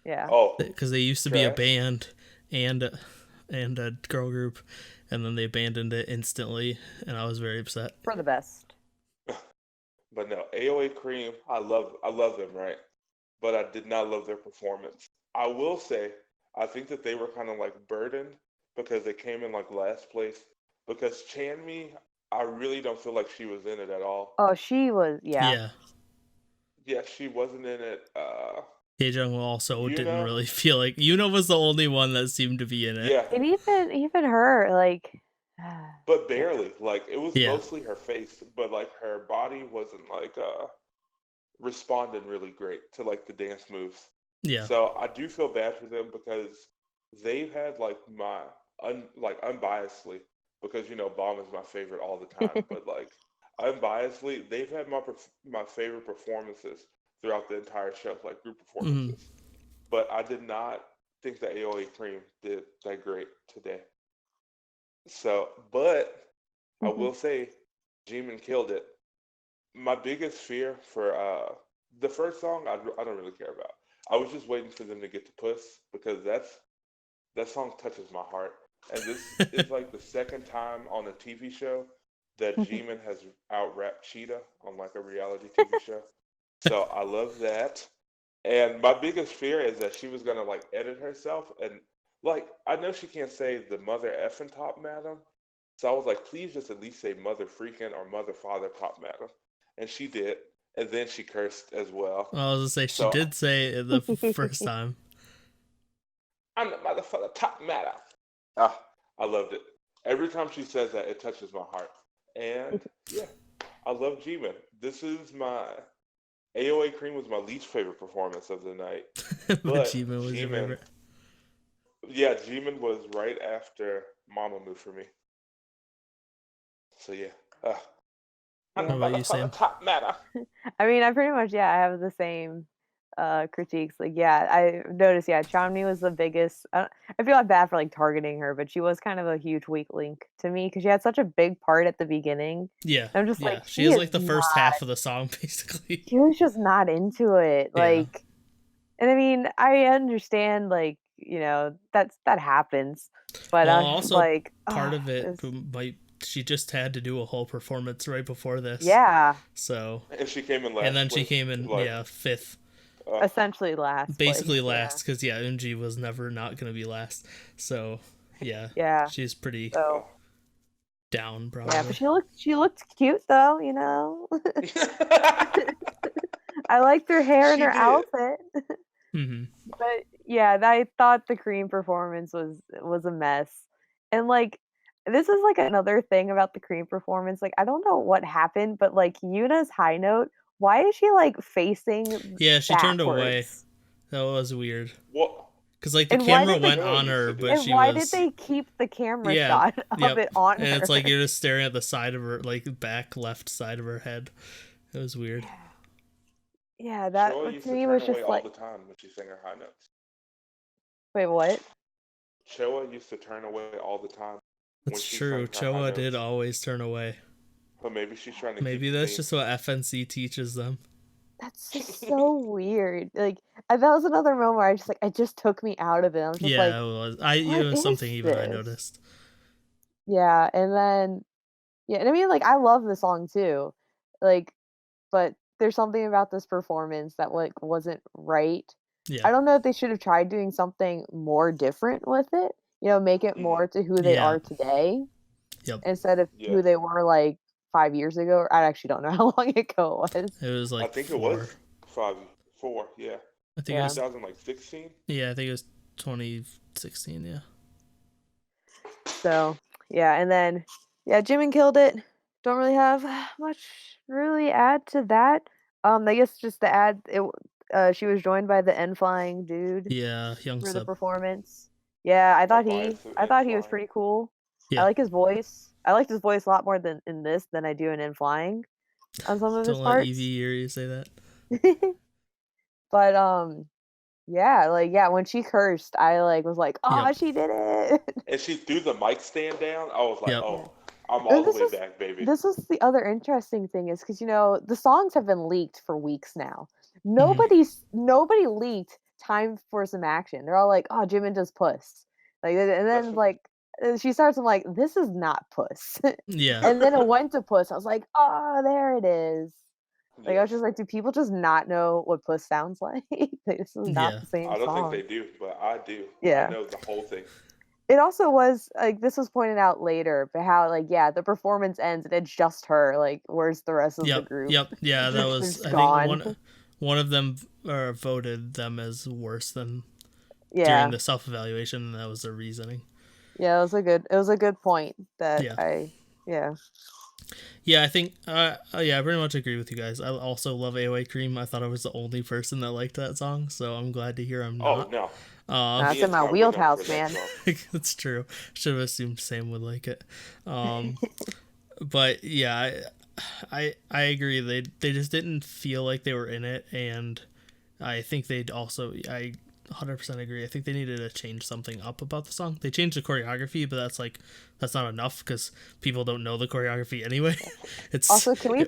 Yeah. Oh. Because they used to be a band and a girl group, and then they abandoned it instantly, and I was very upset. For the best. But no, AOA Cream, I love them, right? But I did not love their performance. I will say, I think that they were kind of like burdened because they came in like last place. Because Chanmi, I really don't feel like she was in it at all. Oh, she was, yeah. Yeah, she wasn't in it. Haejung also didn't really feel like Yuna was the only one that seemed to be in it. Yeah, and even her, like, but barely. Like it was mostly her face, but like her body wasn't like responding really great to like the dance moves. Yeah. So I do feel bad for them because they've had like my unbiasedly, because Bomb is my favorite all the time, but like unbiasedly, they've had my favorite performances throughout the entire show, like group performances. Mm-hmm. But I did not think that AOA Cream did that great today. So, but I will say, Jimin killed it. My biggest fear for the first song, I don't really care about. I was just waiting for them to get to Puss because that song touches my heart. And this is like the second time on a TV show that Jimin has out-rapped Cheetah on like a reality TV show. So I love that. And my biggest fear is that she was going to like edit herself. And like, I know she can't say the mother effing top madam. So I was like, please just at least say mother freaking or mother father top madam. And she did. And then she cursed as well. I was going to say, she did say it the first time. I'm the motherfucker top madam. I loved it. Every time she says that, it touches my heart. And yeah, I love Jimin. This is my AOA Cream was my least favorite performance of the night. But Jimin was your favorite. Yeah, Jimin was right after Mamamoo for me. So yeah. What about you, Sam? Top matter. I mean, I pretty much, I have the same critiques. Like, I noticed, Chanmi was the biggest. I feel like bad for like targeting her, but she was kind of a huge weak link to me because she had such a big part at the beginning. Yeah, I'm just like, she is like the first half of the song, basically. She was just not into it, like, and I mean, I understand, like, that happens, but also like part of it might she just had to do a whole performance right before this. Yeah. So. And she came in last. And then she came in, fifth. Essentially last. Basically last, because Eunji was never not gonna be last. So yeah. she's pretty down, probably. Yeah, but she looked cute though, you know. I liked her hair and her outfit. Mm-hmm. But yeah, I thought the Cream performance was a mess. And like this is like another thing about the Cream performance. Like I don't know what happened, but like Yuna's high note, why is she like facing she turned away. That was weird. What? Because like the camera went on her, but she why did they keep the camera shot of it on her? And it's like you're just staring at the side of her, like back left side of her head. It was weird. Yeah, that to me was just like all the time when she sang her high notes. Wait, what? Choa used to turn away all the time. That's true. Choa did always turn away. But maybe she's trying to. Maybe that's just what FNC teaches them. That's just so weird. Like that was another moment where it just took me out of it. I was just like, it was. It was something even I noticed. Yeah, and then and I mean, like I love the song too, like, but there's something about this performance that like wasn't right. Yeah. I don't know if they should have tried doing something more different with it. You know, make it more to who they are today. Yep. Instead of who they were like 5 years ago. I actually don't know how long ago it was. It was like I think it was 4. Yeah. I think it was 2016. Yeah, I think it was 2016. Yeah. So and then Jimin killed it. Don't really have much really add to that. I guess just to add it. She was joined by the N flying dude. Yeah, young for sub. the performance. Yeah, I thought he was pretty cool. Yeah. I like his voice. I liked his voice a lot more in this than I do in Flying on some of his parts. Don't let Evie hear you say that. But when she cursed, I was like, oh, she did it. And she threw the mic stand down. I was like, I'm all the way back, baby. This was the other interesting thing is because the songs have been leaked for weeks now. Nobody leaked Time for Some Action. They're all like, oh, Jimin does Puss. Like, and then she starts, I'm like, this is not Puss. Yeah. And then it went to Puss. I was like, oh, there it is. Like, I was just like, do people just not know what Puss sounds like? This is not the same I don't song. think they do, but I do. Yeah. I know the whole thing. It also was, like, this was pointed out later, but how, the performance ends and it's just her. Like, where's the rest of the group? Yep. Yeah, that was, I think one of them voted them as worse than during the self-evaluation, and that was their reasoning. Yeah, it was a good point that Yeah, I think I pretty much agree with you guys. I also love AOA Cream. I thought I was the only person that liked that song, so I'm glad to hear I'm not. Oh no. That's in my wheelhouse, man. That's true. Should have assumed Sam would like it. But yeah, I agree. They just didn't feel like they were in it, and I think they'd also 100% agree. I think they needed to change something up about the song. They changed the choreography, but that's not enough because people don't know the choreography anyway. It's also can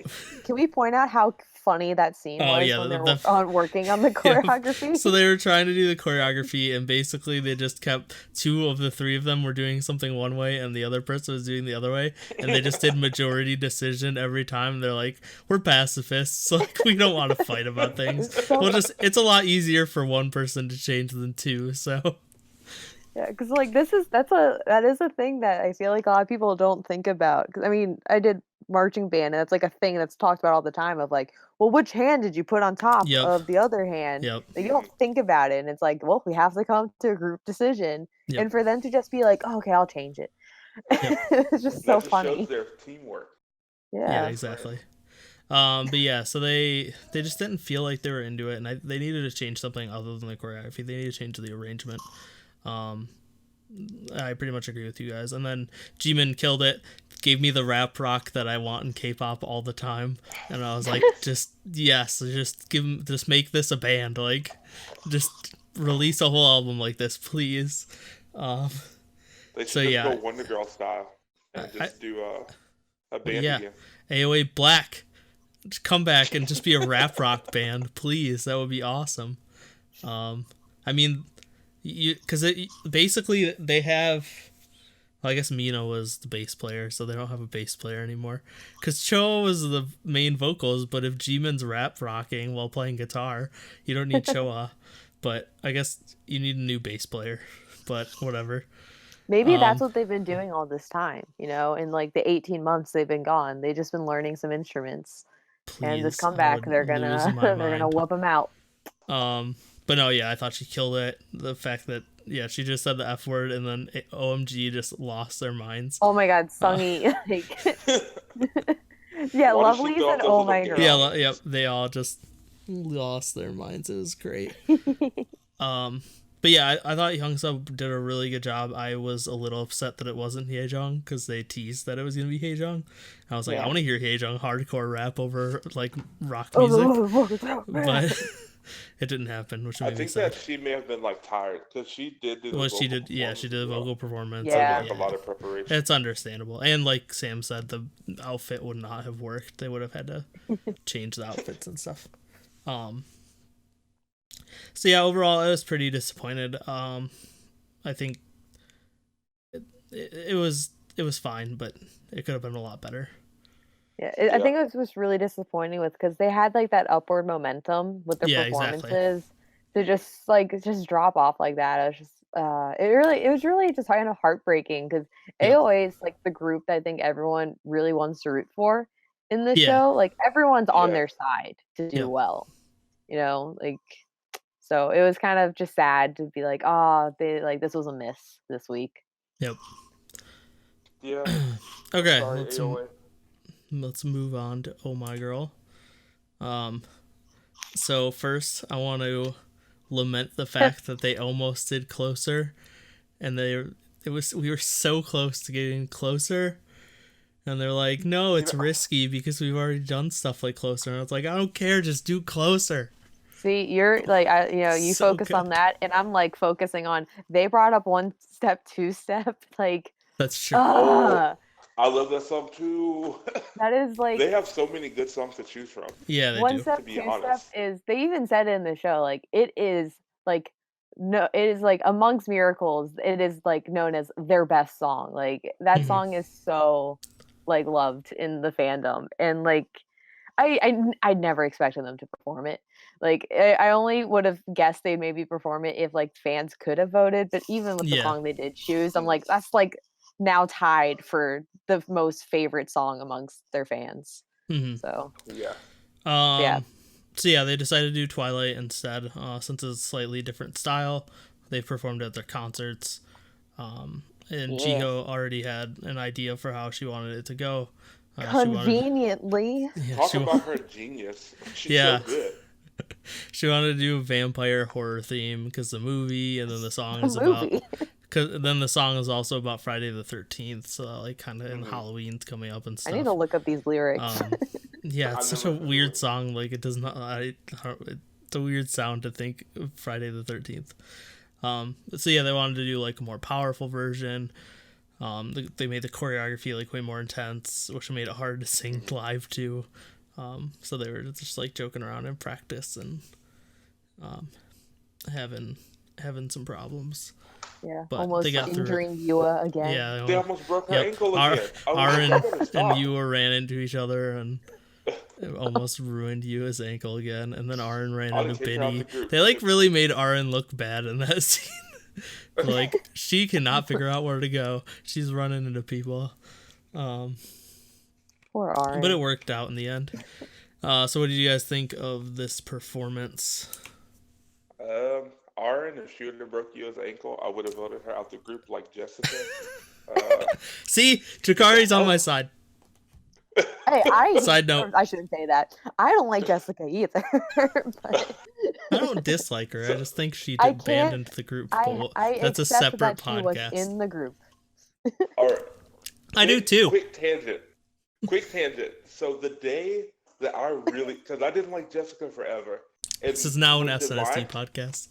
we point out how funny that scene was when they were working on the choreography? So they were trying to do the choreography, and basically they just kept 2 of the 3 of them were doing something one way, and the other person was doing the other way, and they just did majority decision every time. They're like, we're pacifists, so we don't want to fight about things. It's a lot easier for one person to change than 2. So. Yeah, because that is a thing that I feel like a lot of people don't think about. Because I mean, I did marching band, and it's like a thing that's talked about all the time. Of like, well, which hand did you put on top of the other hand? Yep. Like, you don't think about it, and it's like, well, we have to come to a group decision, and for them to just be like, oh, okay, I'll change it. It's just so funny. Shows their teamwork. Yeah, exactly. But yeah, so they just didn't feel like they were into it, and they needed to change something other than the choreography. They needed to change the arrangement. I pretty much agree with you guys. And then Jimin killed it, gave me the rap rock that I want in K-pop all the time, and I was like, just make this a band, like, just release a whole album like this, please. They should go Wonder Girl style and just do a band again. AOA Black, just come back and just be a rap rock band, please. That would be awesome. I mean, because basically they have Well, I guess Mina was the bass player, so they don't have a bass player anymore. Because Cho was the main vocals, but if Jimin's rap rocking while playing guitar, you don't need Choa. But I guess you need a new bass player. But whatever. Maybe that's what they've been doing all this time, in like the 18 months they've been gone. They've just been learning some instruments. And this comeback, they're gonna whoop them out. But no, yeah, I thought she killed it. The fact that she just said the F word and then OMG just lost their minds. Oh my God, Sungi, Lovelyz and oh my God. Yeah, they all just lost their minds. It was great. But yeah, I thought Hyungsub did a really good job. I was a little upset that it wasn't Haejong because they teased that it was gonna be Haejong. I was like, I want to hear Haejong hardcore rap over like rock music, but it didn't happen, which made me sad. I think that she may have been like tired because she did do the she did a vocal performance. Yeah, a lot of preparation. It's understandable, and like Sam said, the outfit would not have worked. They would have had to change the outfits and stuff. So yeah, overall, I was pretty disappointed. I think it was fine, but it could have been a lot better. Yeah, I think it was really disappointing because they had like that upward momentum with their performances. Exactly. To just drop off like that. It was just it was really just kind of heartbreaking because AOA is like the group that I think everyone really wants to root for in the show. Like everyone's on their side to do well. So it was kind of just sad to be like, this was a miss this week. Yep. Yeah. Okay. Sorry, let's move on to Oh My Girl. So first I want to lament the fact that they almost did Closer, and we were so close to getting Closer, and they're like, no, it's risky because we've already done stuff like Closer, and I was like, I don't care, just do Closer. See, you're like, you so focus on that, and I'm like focusing on. They brought up 1 Step, 2 Step, like. That's true. I love that song too. That is like. They have so many good songs to choose from. Yeah, they 1 do. Step, 2 Step is. They even said it in the show, like it is like. No, it is like amongst miracles. It is like known as their best song. Like that song is so, like loved in the fandom, and like. I never expected them to perform it. Like I only would have guessed they'd maybe perform it if like fans could have voted. But even with the song they did choose, I'm like, that's like now tied for the most favorite song amongst their fans. So So yeah, they decided to do Twilight instead, since it's a slightly different style. They performed at their concerts, and Jihyo already had an idea for how she wanted it to go. Conveniently. Talk about her genius. She's so good. She wanted to do a vampire horror theme because the movie, and then the song is about. Because then the song is also about Friday the 13th, so like kind of, and Halloween's coming up and stuff. I need to look up these lyrics. Yeah, it's such a weird song. Like it does not. It's a weird sound to think of Friday the 13th. So yeah, they wanted to do like a more powerful version. They made the choreography like way more intense, which made it hard to sing live too. So they were just like joking around in practice and having some problems. Yeah, but almost they got injuring Yua again. Yeah, they almost broke her ankle again. Aaron and Yua ran into each other and it almost ruined Yua's ankle again. And then Aaron ran into Benny. They like really made Aaron look bad in that scene. Like she cannot figure out where to go. She's running into people. Poor Aaron. But it worked out in the end. So what did you guys think of this performance? Aaron, if she would have broke Yua's ankle, I would have voted her out the group like Jessica. See, Chikari's on my side. Hey, side note. I shouldn't say that. I don't like Jessica either. But... I don't dislike her. I just think she abandoned the group. That's a separate podcast. Was in the group. All right. I do too. Quick tangent. So the day that I really, because I didn't like Jessica forever. This is now an SNSD podcast.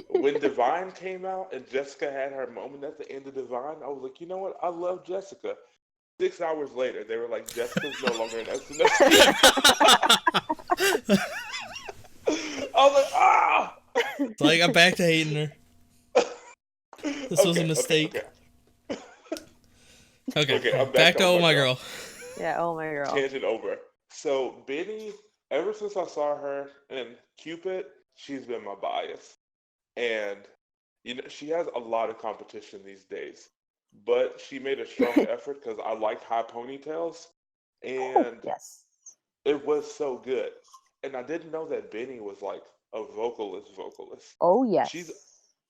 When Divine came out and Jessica had her moment at the end of Divine, I was like, you know what? I love Jessica. 6 hours later, they were like, Jessica's no longer an SNSD. I was like, ah! So I got back to hating her. This was a mistake. Okay. Okay, I'm back to Oh My Girl. Yeah, Oh My Girl. Tangent over. So Benny, ever since I saw her in Cupid, she's been my bias. And she has a lot of competition these days. But she made a strong effort because I like high ponytails. And Yes. it was so good. And I didn't know that Benny was like a vocalist. Oh yes. She's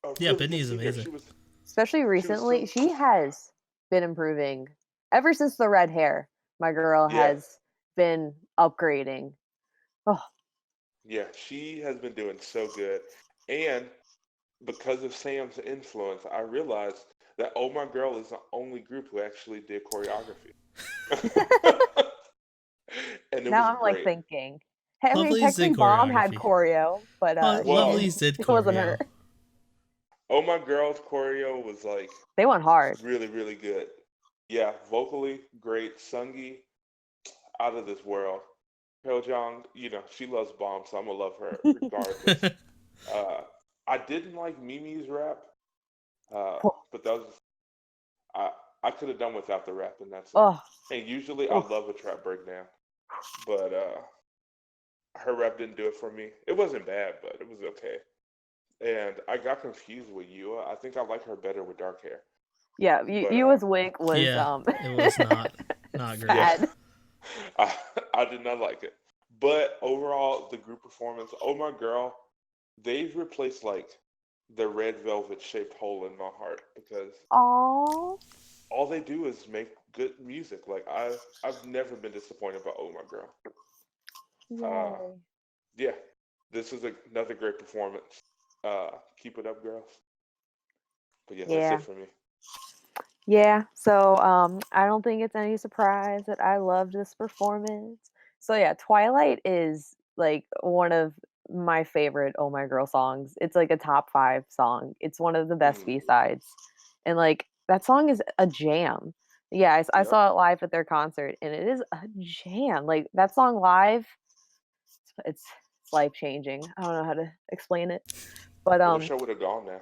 a Yeah, really Benny good is singer. amazing. Especially recently, she has been improving. Ever since the red hair, my girl has been upgrading. Oh. Yeah, she has been doing so good. And because of Sam's influence, I realized that Oh My Girl is the only group who actually did choreography. And it Now was I'm great. like thinking. I mean, Lovelyz technically did Bomb had choreography. choreo, but Lovelyz did it wasn't choreo. her. Oh My Girl's choreo was like they went hard. Really, really good. Yeah, vocally great. Sungi, out of this world. Jong, she loves Bomb, so I'm gonna love her regardless. I didn't like Mimi's rap, but that was I could have done without the rap in that song. And usually I love a trap breakdown, but her rap didn't do it for me. It wasn't bad, but it was okay. And I got confused with Yua. I think I like her better with dark hair. Yeah, Yua's wig was it was not great. Bad. I did not like it. But overall, the group performance, Oh My Girl, they've replaced like the red velvet shaped hole in my heart because all they do is make good music. Like I've never been disappointed by Oh My Girl. Yeah, this is another great performance. Keep it up, girls. But yeah, that's it for me. Yeah, so I don't think it's any surprise that I loved this performance. So yeah, Twilight is like one of my favorite Oh My Girl songs. It's like a top 5 song. It's one of the best B-sides. And like that song is a jam. Yeah, I saw it live at their concert and it is a jam. Like that song live, it's life-changing. I don't know how to explain it. But I wish I would have gone now.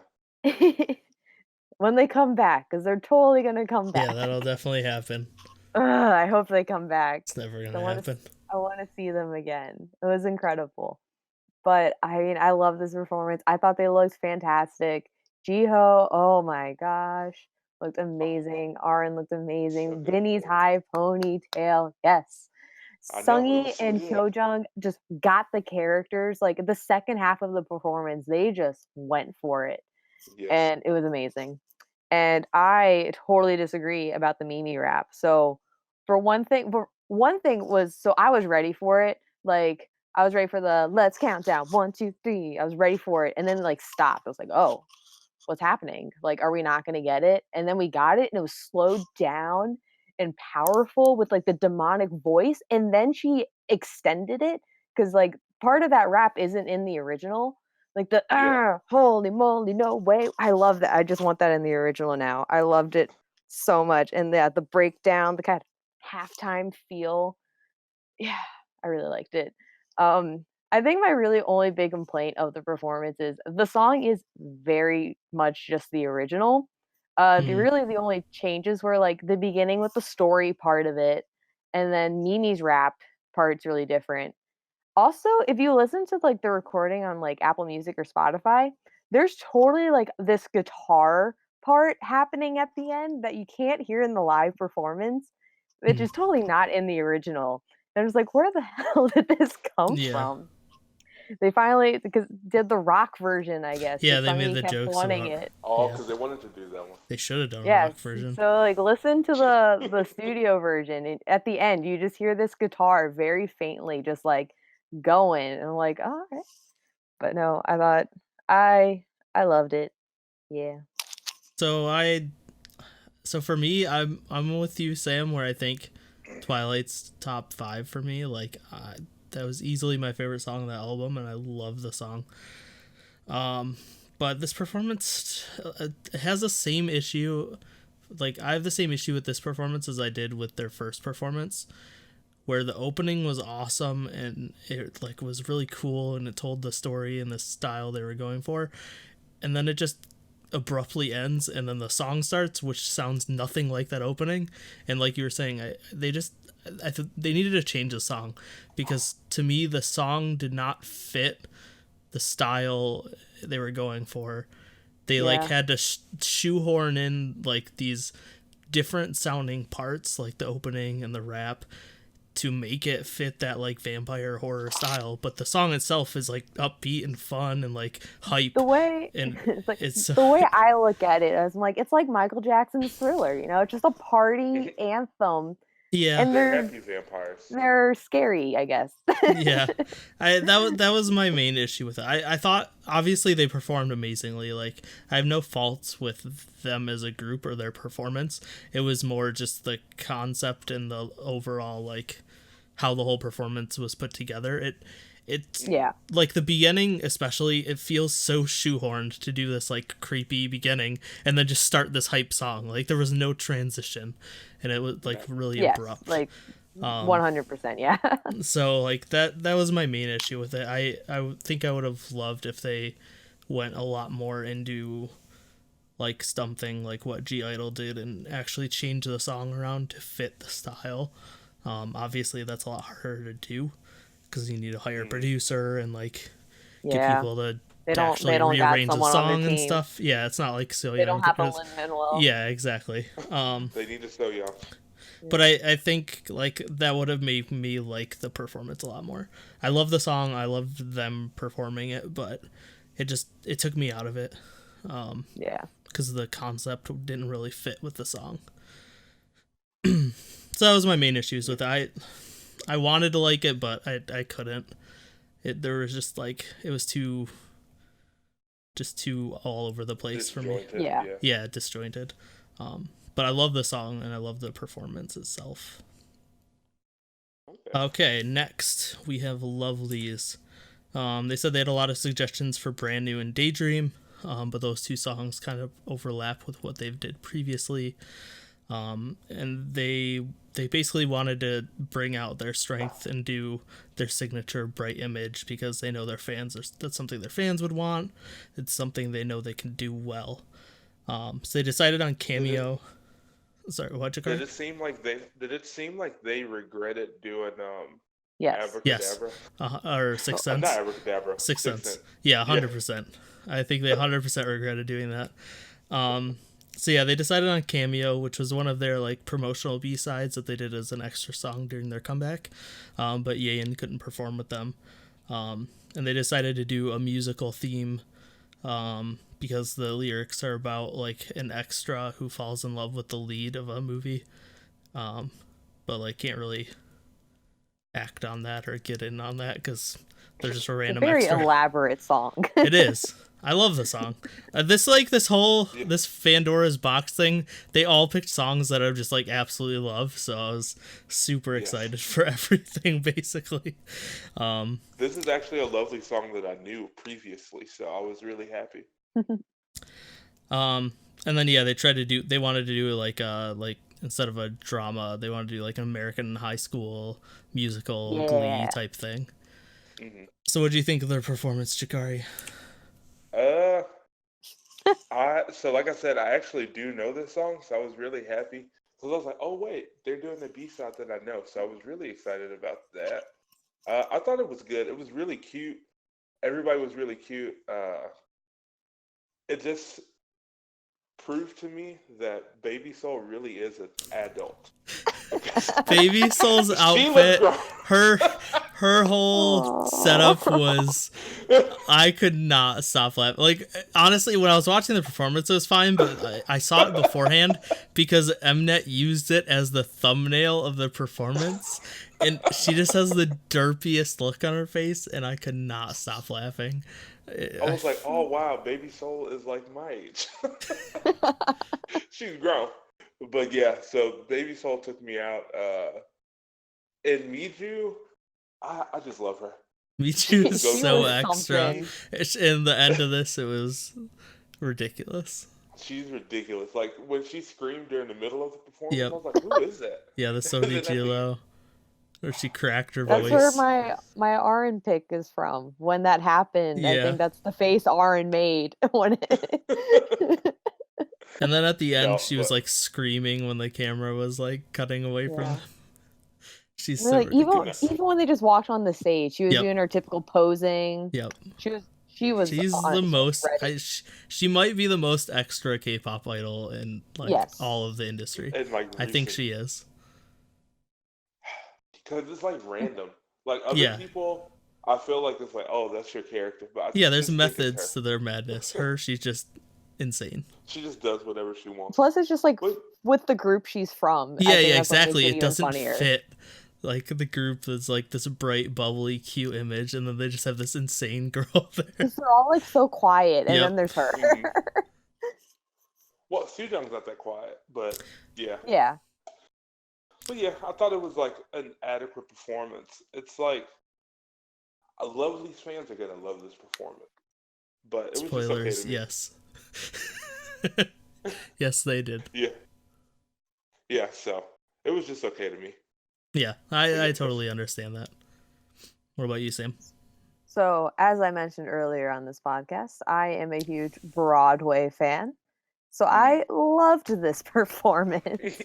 when they come back, because they're totally gonna come back. Yeah, that'll definitely happen. I hope they come back. It's never gonna happen. I want to see them again. It was incredible. But I mean, I love this performance. I thought they looked fantastic. Jiho, oh my gosh, looked amazing. Arin looked amazing. Vinny's high ponytail, yes. Sungi and Hyojung just got the characters. Like the second half of the performance, they just went for it. Yes. And it was amazing. And I totally disagree about the Mimi rap. So one thing was, so I was ready for it. Like I was ready for the let's count down 1, 2, 3. I was ready for it, and then like stopped. I was like, oh, what's happening? Like, are we not going to get it? And then we got it, and it was slowed down and powerful with like the demonic voice, and then she extended it because like part of that rap isn't in the original. Like the holy moly, no way. I love that. I just want that in the original now. I loved it so much. And yeah, the breakdown, the kind of halftime feel. Yeah, I really liked it. I think my really only big complaint of the performance is the song is very much just the original. The only changes were like the beginning with the story part of it, and then Mimi's rap part's really different. Also, if you listen to like the recording on like Apple Music or Spotify, there's totally like this guitar part happening at the end that you can't hear in the live performance, which is totally not in the original. And I was like, where the hell did this come from? They finally did the rock version, I guess. Yeah, they made the jokes wanting about it. Oh, because they wanted to do that one. They should have done a rock version. So like listen to the studio version. And at the end, you just hear this guitar very faintly, just like going, and I'm like, oh, all right. But no, I thought I loved it. Yeah. So for me, I'm with you, Sam, where I think Twilight's top 5 for me. Like that was easily my favorite song on that album, and I love the song. But this performance has the same issue. Like I have the same issue with this performance as I did with their first performance, where the opening was awesome and it like was really cool and it told the story and the style they were going for, and then it just abruptly ends and then the song starts, which sounds nothing like that opening. And like you were saying, they needed to change the song, because to me the song did not fit the style they were going for. They like had to shoehorn in like these different sounding parts, like the opening and the rap, to make it fit that like vampire horror style. But the song itself is like upbeat and fun and like hype. The way and it's the way I look at it, I'm like, it's like Michael Jackson's Thriller, you know, it's just a party anthem. Yeah, and they're happy vampires. They're scary, I guess. Yeah, that was my main issue with it. I thought obviously they performed amazingly. Like, I have no faults with them as a group or their performance. It was more just the concept and the overall like how the whole performance was put together. It's like the beginning especially, it feels so shoehorned to do this like creepy beginning and then just start this hype song. Like there was no transition and it was like really abrupt. Like 100%, yeah. So like that was my main issue with it. I think I would have loved if they went a lot more into like something like what I-dle did and actually changed the song around to fit the style. Obviously that's a lot harder to do, because you need to hire a producer and like get people to actually rearrange the song and stuff. Yeah, it's not like so. They don't have a Lin-Manuel. Yeah, exactly. They need to So Young. But I think like that would have made me like the performance a lot more. I love the song. I loved them performing it, but it took me out of it. Because the concept didn't really fit with the song. So that was my main issues with it. I wanted to like it, but I couldn't. There was just like, it was too all over the place for me. Yeah, disjointed. But I love the song and I love the performance itself. Okay, next we have Lovelyz. They said they had a lot of suggestions for Brand New and Daydream, but those two songs kind of overlap with what they've did previously. And they basically wanted to bring out their strength and do their signature bright image, because they know that's something their fans would want. It's something they know they can do well. So they decided on Cameo. Sorry, what, Jakar? Did it seem like they regretted doing Yes. Abracadabra? Or Sixth Sense? Not Abracadabra. Sixth Sense. Yeah, 100%. I think they 100% regretted doing that. So yeah, they decided on Cameo, which was one of their like promotional B-sides that they did as an extra song during their comeback. But Yeon couldn't perform with them. And they decided to do a musical theme, because the lyrics are about like an extra who falls in love with the lead of a movie, but like can't really act on that or get in on that because they're just a random very extra. Elaborate song. It is. I love the song. This Fandora's box thing, they all picked songs that I just like absolutely love, so I was super excited for everything basically. This is actually a Lovelyz song that I knew previously, so I was really happy. And then they wanted to do like instead of a drama, they wanted to do like an American high school musical Glee type thing. Mm-hmm. So what do you think of their performance, Jakari? So like I said, I actually do know this song, so I was really happy because I was like, oh wait, they're doing the B-side that I know, so I was really excited about that. I thought it was good. It was really cute. Everybody was really cute. It just proved to me that Baby Soul really is an adult. Baby Soul's outfit, her whole setup was, I could not stop laughing. Like, honestly, when I was watching the performance, it was fine, but I saw it beforehand because Mnet used it as the thumbnail of the performance, and she just has the derpiest look on her face, and I could not stop laughing. I was like, oh wow, Baby Soul is like my age. She's grown. But yeah, so Baby Soul took me out. And Miju, I just love her. Miju is so extra. In the end of this, it was ridiculous. She's ridiculous. Like, when she screamed during the middle of the performance, I was like, who is that? Yeah, the Sony Gilo. Or she cracked her That's voice. where my Aaron pick is from. When that happened, I Yeah. think that's the face Aaron made when And then at the end, No, she was like screaming when the camera was like cutting away from Yeah. them. She's We're so like ridiculous. even when they just walked on the stage, she was Yep. doing her typical posing. Yep. She was She's on, the she was most. ready. She might be the most extra K-pop idol in like Yes. all of the industry. and like I think she is. because it's like random. Like other Yeah. people, I feel like it's like, oh, that's your character. But I Yeah, there's just think it's methods her. to their madness. Her, she's just insane. She just does whatever she wants. Plus, it's just like But with the group she's from. Yeah, I think yeah, that's what makes exactly. It even doesn't funnier. fit like the group that's like this bright, bubbly, cute image, and then they just have this insane girl there. Because they're all like so quiet, and Yep. then there's her. well, Sujong's not that quiet, but yeah. Yeah. But yeah, I thought it was like an adequate performance. It's like Lovelyz fans are gonna love this performance, but it was Spoilers, just okay to me. yes. Yes, they did. Yeah. So it was just okay to me. Yeah, I totally understand that. What about you, Sam? So, as I mentioned earlier on this podcast, I am a huge Broadway fan. So I loved this performance.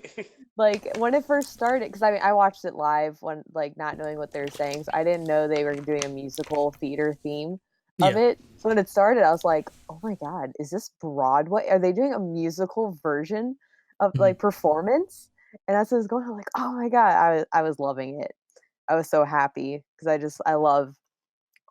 Like when it first started, because I watched it live when like not knowing what they were saying, so I didn't know they were doing a musical theater theme of it. So when it started, I was like, "Oh my god, is this Broadway? Are they doing a musical version of like performance?" And as it was going, I'm like, "Oh my god!" I was loving it. I was so happy because I love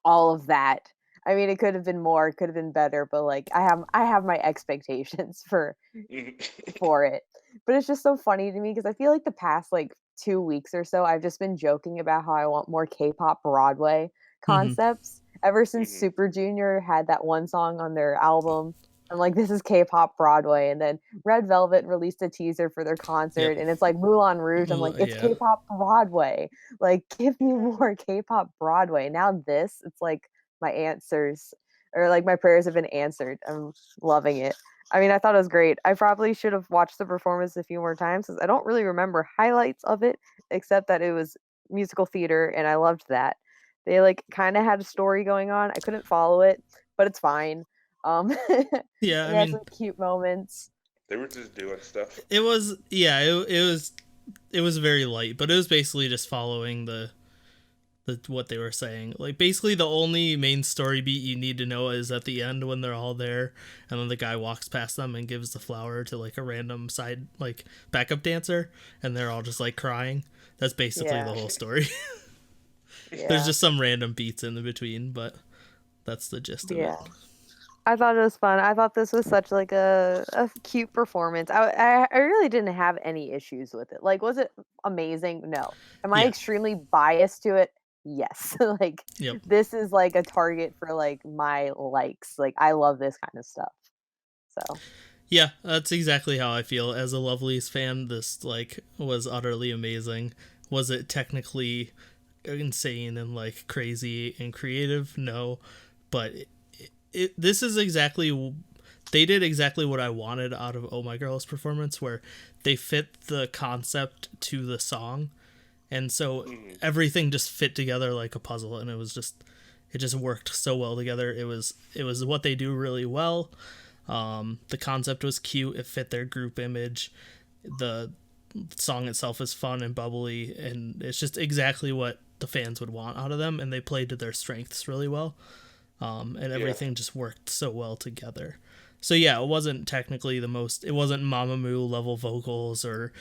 all of that. I mean, it could have been more, it could have been better, but like I have my expectations for it. But it's just so funny to me because I feel like the past like 2 weeks or so I've just been joking about how I want more K-pop Broadway concepts ever since Super Junior had that one song on their album. I'm like, this is K-pop Broadway, and then Red Velvet released a teaser for their concert, and it's like Moulin Rouge. I'm like, it's K-pop Broadway. Like, give me more K-pop Broadway. Now this, it's like my answers or like my prayers have been answered. I'm loving it. I mean, I thought it was great. I probably should have watched the performance a few more times because I don't really remember highlights of it, except that it was musical theater, and I loved that. They like kind of had a story going on. I couldn't follow it, but it's fine. Yeah, I had mean, some cute moments. They were just doing stuff. It was it was very light, but it was basically just following the what they were saying. Like basically the only main story beat you need to know is at the end when they're all there and then the guy walks past them and gives the flower to like a random side like backup dancer and they're all just like crying. That's basically the whole story. There's just some random beats in the between, but that's the gist of it. I thought it was fun. I thought this was such like a cute performance. I really didn't have any issues with it. Like, was it amazing? No. Am I extremely biased to it? Yes. Like, this is like a target for like my likes. Like, I love this kind of stuff. So. Yeah, that's exactly how I feel. As a Lovelyz fan, this like was utterly amazing. Was it technically insane and like crazy and creative? No, but this is exactly, they did exactly what I wanted out of Oh My Girl's performance, where they fit the concept to the song, and so everything just fit together like a puzzle, and it just worked so well together. It was what they do really well. The concept was cute. It fit their group image. The song itself is fun and bubbly, and it's just exactly what the fans would want out of them, and they played to their strengths really well. And everything just worked so well together. So yeah, it wasn't technically it wasn't Mamamoo level vocals or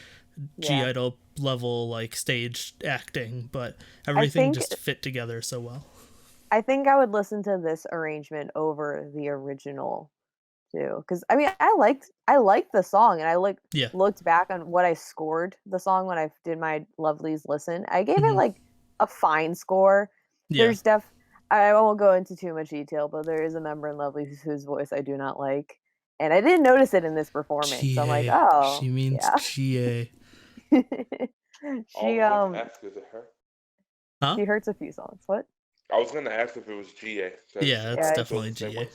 I-dle level like stage acting, but everything just fit together so well. I think I would listen to this arrangement over the original too, because I mean I liked the song, and I looked back on what I scored the song when I did my Lovelyz listen. I gave it like a fine score. There's I won't go into too much detail, but there is a member in Lovelyz whose voice I do not like, and I didn't notice it in this performance. So I'm like, oh, she means GA. She ask, is it her? Huh? She hurts a few songs. What? I was gonna ask if it was GA. Yeah, it's definitely GA.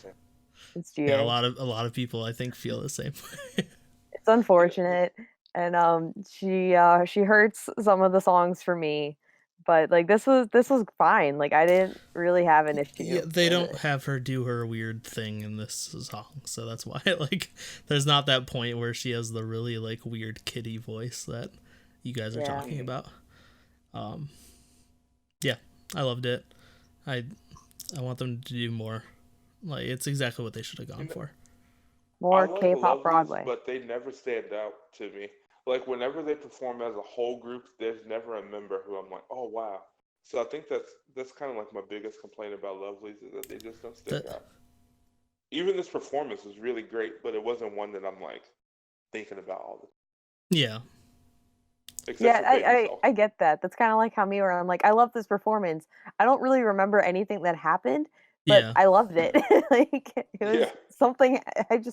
It's GA. Yeah, a lot of people I think feel the same way. It's unfortunate, and she hurts some of the songs for me, But like this was fine. Like I didn't really have an issue. Yeah, they don't it. have her do her weird thing in this song, so that's why like there's not that point where she has the really like weird kitty voice that you guys are talking about. Yeah, I loved it. I want them to do more. Like it's exactly what they should have gone for. More K-pop Broadway, but they never stand out to me. Like whenever they perform as a whole group, there's never a member who I'm like, oh wow. So I think that's kind of like my biggest complaint about Lovelyz is that they just don't stick out. Even this performance was really great, but it wasn't one that I'm like thinking about all the time. Yeah. I get that. That's kind of like how me, where I'm like, I love this performance. I don't really remember anything that happened, but I loved it. Like it was something.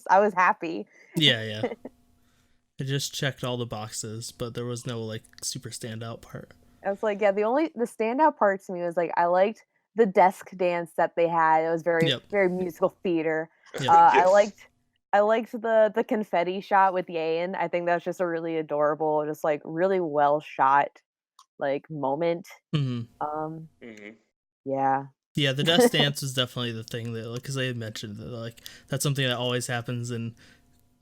I was happy. Yeah. I just checked all the boxes, but there was no like super standout part. I was like, the standout part to me was like I liked the desk dance that they had. It was very very musical theater. Yes. I liked the confetti shot with Yeon. I think that's just a really adorable, just like really well shot like moment. Yeah. Yeah, the desk dance was definitely the thing that, like, because they had mentioned that, like, that's something that always happens in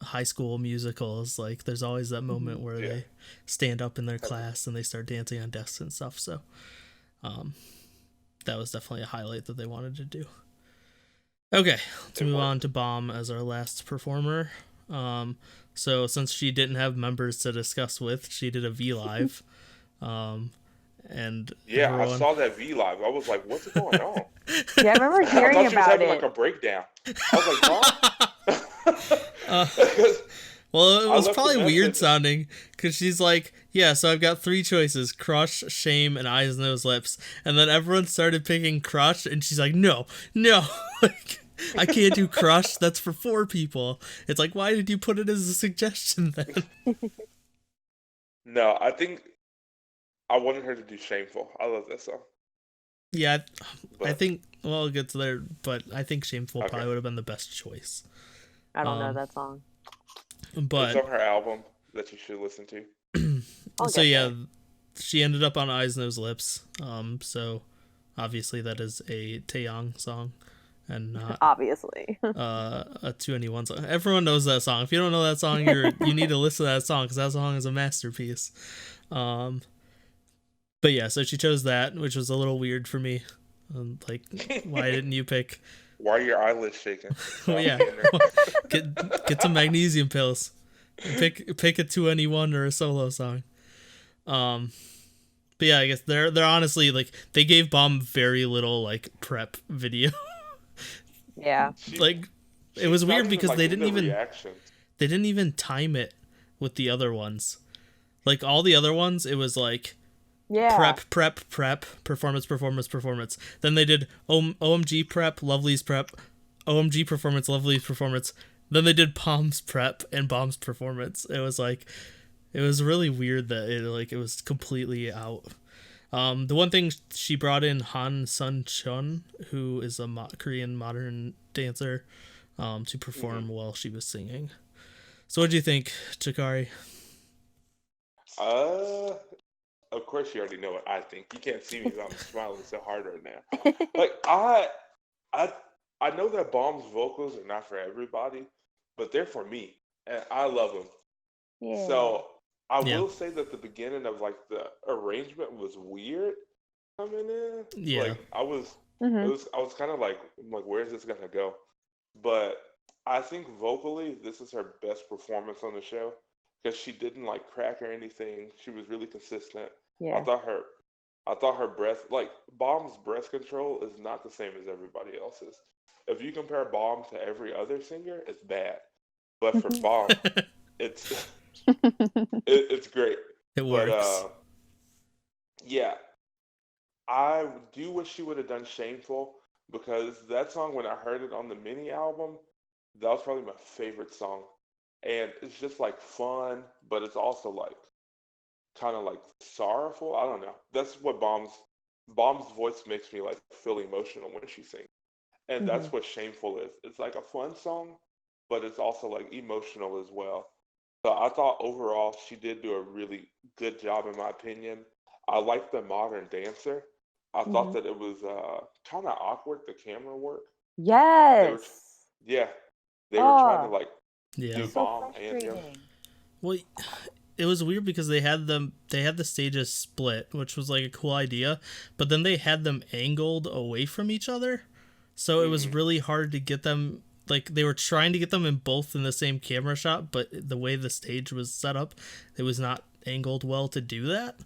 high school musicals. Like, there's always that moment where they stand up in their class and they start dancing on desks and stuff. So, that was definitely a highlight that they wanted to do. Okay, let's move on to Bomb as our last performer. So since she didn't have members to discuss with, she did a V Live. And I saw that V Live. I was like, what's going on? Yeah, I remember hearing about it. Like a breakdown. I was like, what? Well, it was probably weird sounding because she's like, yeah, so I've got 3 choices: Crush, Shame, and Eyes, Nose, Lips. And then everyone started picking Crush, and she's like, no. Like, I can't do Crush. That's for 4 people. It's like, why did you put it as a suggestion then? No, I think I wanted her to do Shameful. I love that song. Yeah, I think, well, I'll get to there, but I think Shameful probably would have been the best choice. I don't know that song. But it's on her album that you should listen to. So yeah, she ended up on Eyes, Nose, Lips. So obviously that is a Taeyong song, and not obviously a 2NE1 song. Everyone knows that song. If you don't know that song, you need to listen to that song because that song is a masterpiece. But yeah, so she chose that, which was a little weird for me. Like, why didn't you pick? Why are your eyelids shaking? Well, yeah, get some magnesium pills. Pick a 2NE1 or a solo song. But yeah, I guess they're honestly like they gave Bomb very little like prep video. Yeah, like it was weird because they didn't even time it with the other ones. Like all the other ones, it was like prep, performance. Then they did OMG prep, Lovelyz prep, OMG performance, Lovelyz performance. Then they did Bomb's prep and Bomb's performance. It was like, it was really weird that it was completely out. The one thing she brought in Han Sun Chun, who is a Korean modern dancer, to perform while she was singing. So what do you think, Chikari? Of course you already know what I think. You can't see me because I'm smiling so hard right now. Like I know that Bomb's vocals are not for everybody, but they're for me, and I love them. Yeah. So I will say that the beginning of like the arrangement was weird coming in. Yeah. Like I was kind of like, where is this gonna go? But I think vocally this is her best performance on the show because she didn't like crack or anything. She was really consistent. Yeah. I thought her breath, like Bomb's breath control is not the same as everybody else's. If you compare Bomb to every other singer, it's bad. But for Bomb, it's it's great. It works. But, yeah, I do wish she would have done Shameful because that song, when I heard it on the mini album, that was probably my favorite song. And it's just like fun, but it's also like kind of like sorrowful. I don't know. That's what Bomb's voice makes me like feel emotional when she sings. And that's what Shameful is. It's like a fun song, but it's also like emotional as well. So I thought overall she did do a really good job in my opinion. I like the modern dancer. I thought Mhm. that it was kind of awkward, the camera work. They were, Yes. yeah, they were trying to Oh, like Yeah. do so Bomb and him. frustrating. Well, it was weird because they had the stages split, which was like a cool idea, but then they had them angled away from each other. So it was Hmm. really hard to get them, like they were trying to get them in both in the same camera shot, but the way the stage was set up, it was not angled well to do that.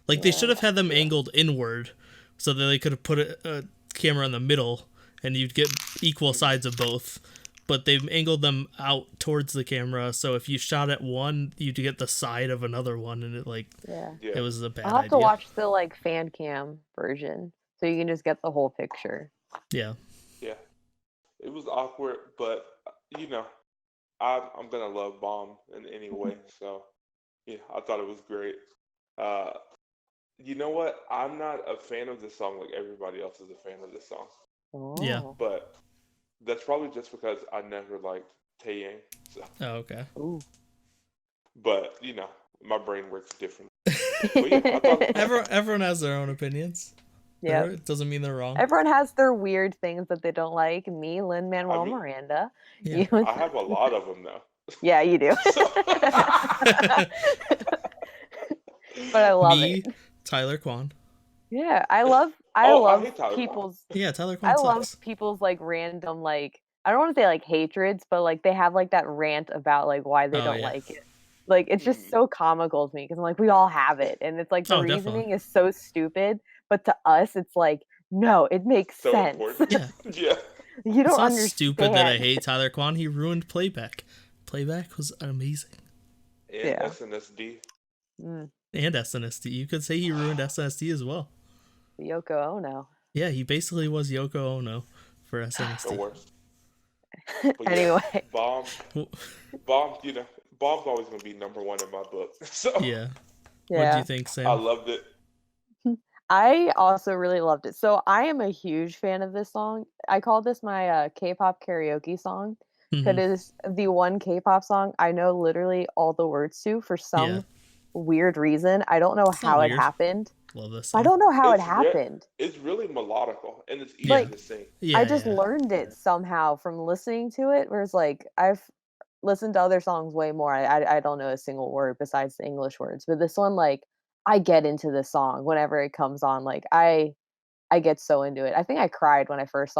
Like they should Yeah. have had them Yeah, angled inward so that they could have put a camera in the middle and you'd get equal hmm, sides of both. But they've angled them out towards the camera, so if you shot at one, you'd get the side of another one, and Yeah. it yeah, was a bad I'll have to idea. watch the like fan cam version so you can just get the whole picture. Yeah. yeah. It was awkward, but you know, I'm gonna love Bomb in any way. So yeah, I thought it was great. Uh, you know what? I'm not a fan of this song like everybody else is a fan of this song, Yeah. Oh. but that's probably just because I never liked Taeyang. So, Oh, okay. Ooh. but my brain works different. But yeah, I thought Everyone has their own opinions. Yep. It doesn't mean they're wrong. Everyone has their weird things that they don't like. Me, I Lin-Manuel mean Miranda. Yeah. You. I have a lot of them though. Yeah, you do. So But I love it. Me, Tyler Kwan. Yeah, I oh, I love hate Tyler Kwan. people's Yeah, Tyler I Kwan love sucks. people's like random like I don't want to say like hatreds, but like they have like that rant about like why they Oh don't yeah. like it. Like it's just Mm, so comical to me because I'm like we all have it, and it's like the Oh, definitely. reasoning is so stupid, but to us it's like no, it makes so sense. important. Yeah. Yeah, You It's don't not stupid that I understand. hate Tyler Kwan. He ruined Playback. Playback was amazing. and Yeah. SNSD. Mm, And SNSD. You could say he ruined SNSD as well. Yoko Ono. Yeah, he basically was Yoko Ono for The SNSD. worst. But yeah, Anyway, Bomb, Well, Bomb, Bomb's always gonna be number one in my book. So yeah. What do you yeah. think, I Sam? loved it. I also really loved it. So I am a huge fan of this song. I call this my K-pop karaoke song because Hmm. it is the one K-pop song I know literally all the words to for Yeah. some weird reason. I don't know It's not how it weird. happened. Love this I song. don't know how it It's happened. it's really melodical and it's easy Yeah. Like to sing. I Yeah, just yeah. learned it somehow from listening to it. Whereas like I've listened to other songs way more. I don't know a single word besides the English words, but this one like I get into the song whenever it comes on. Like I get so into it. I think I cried when I first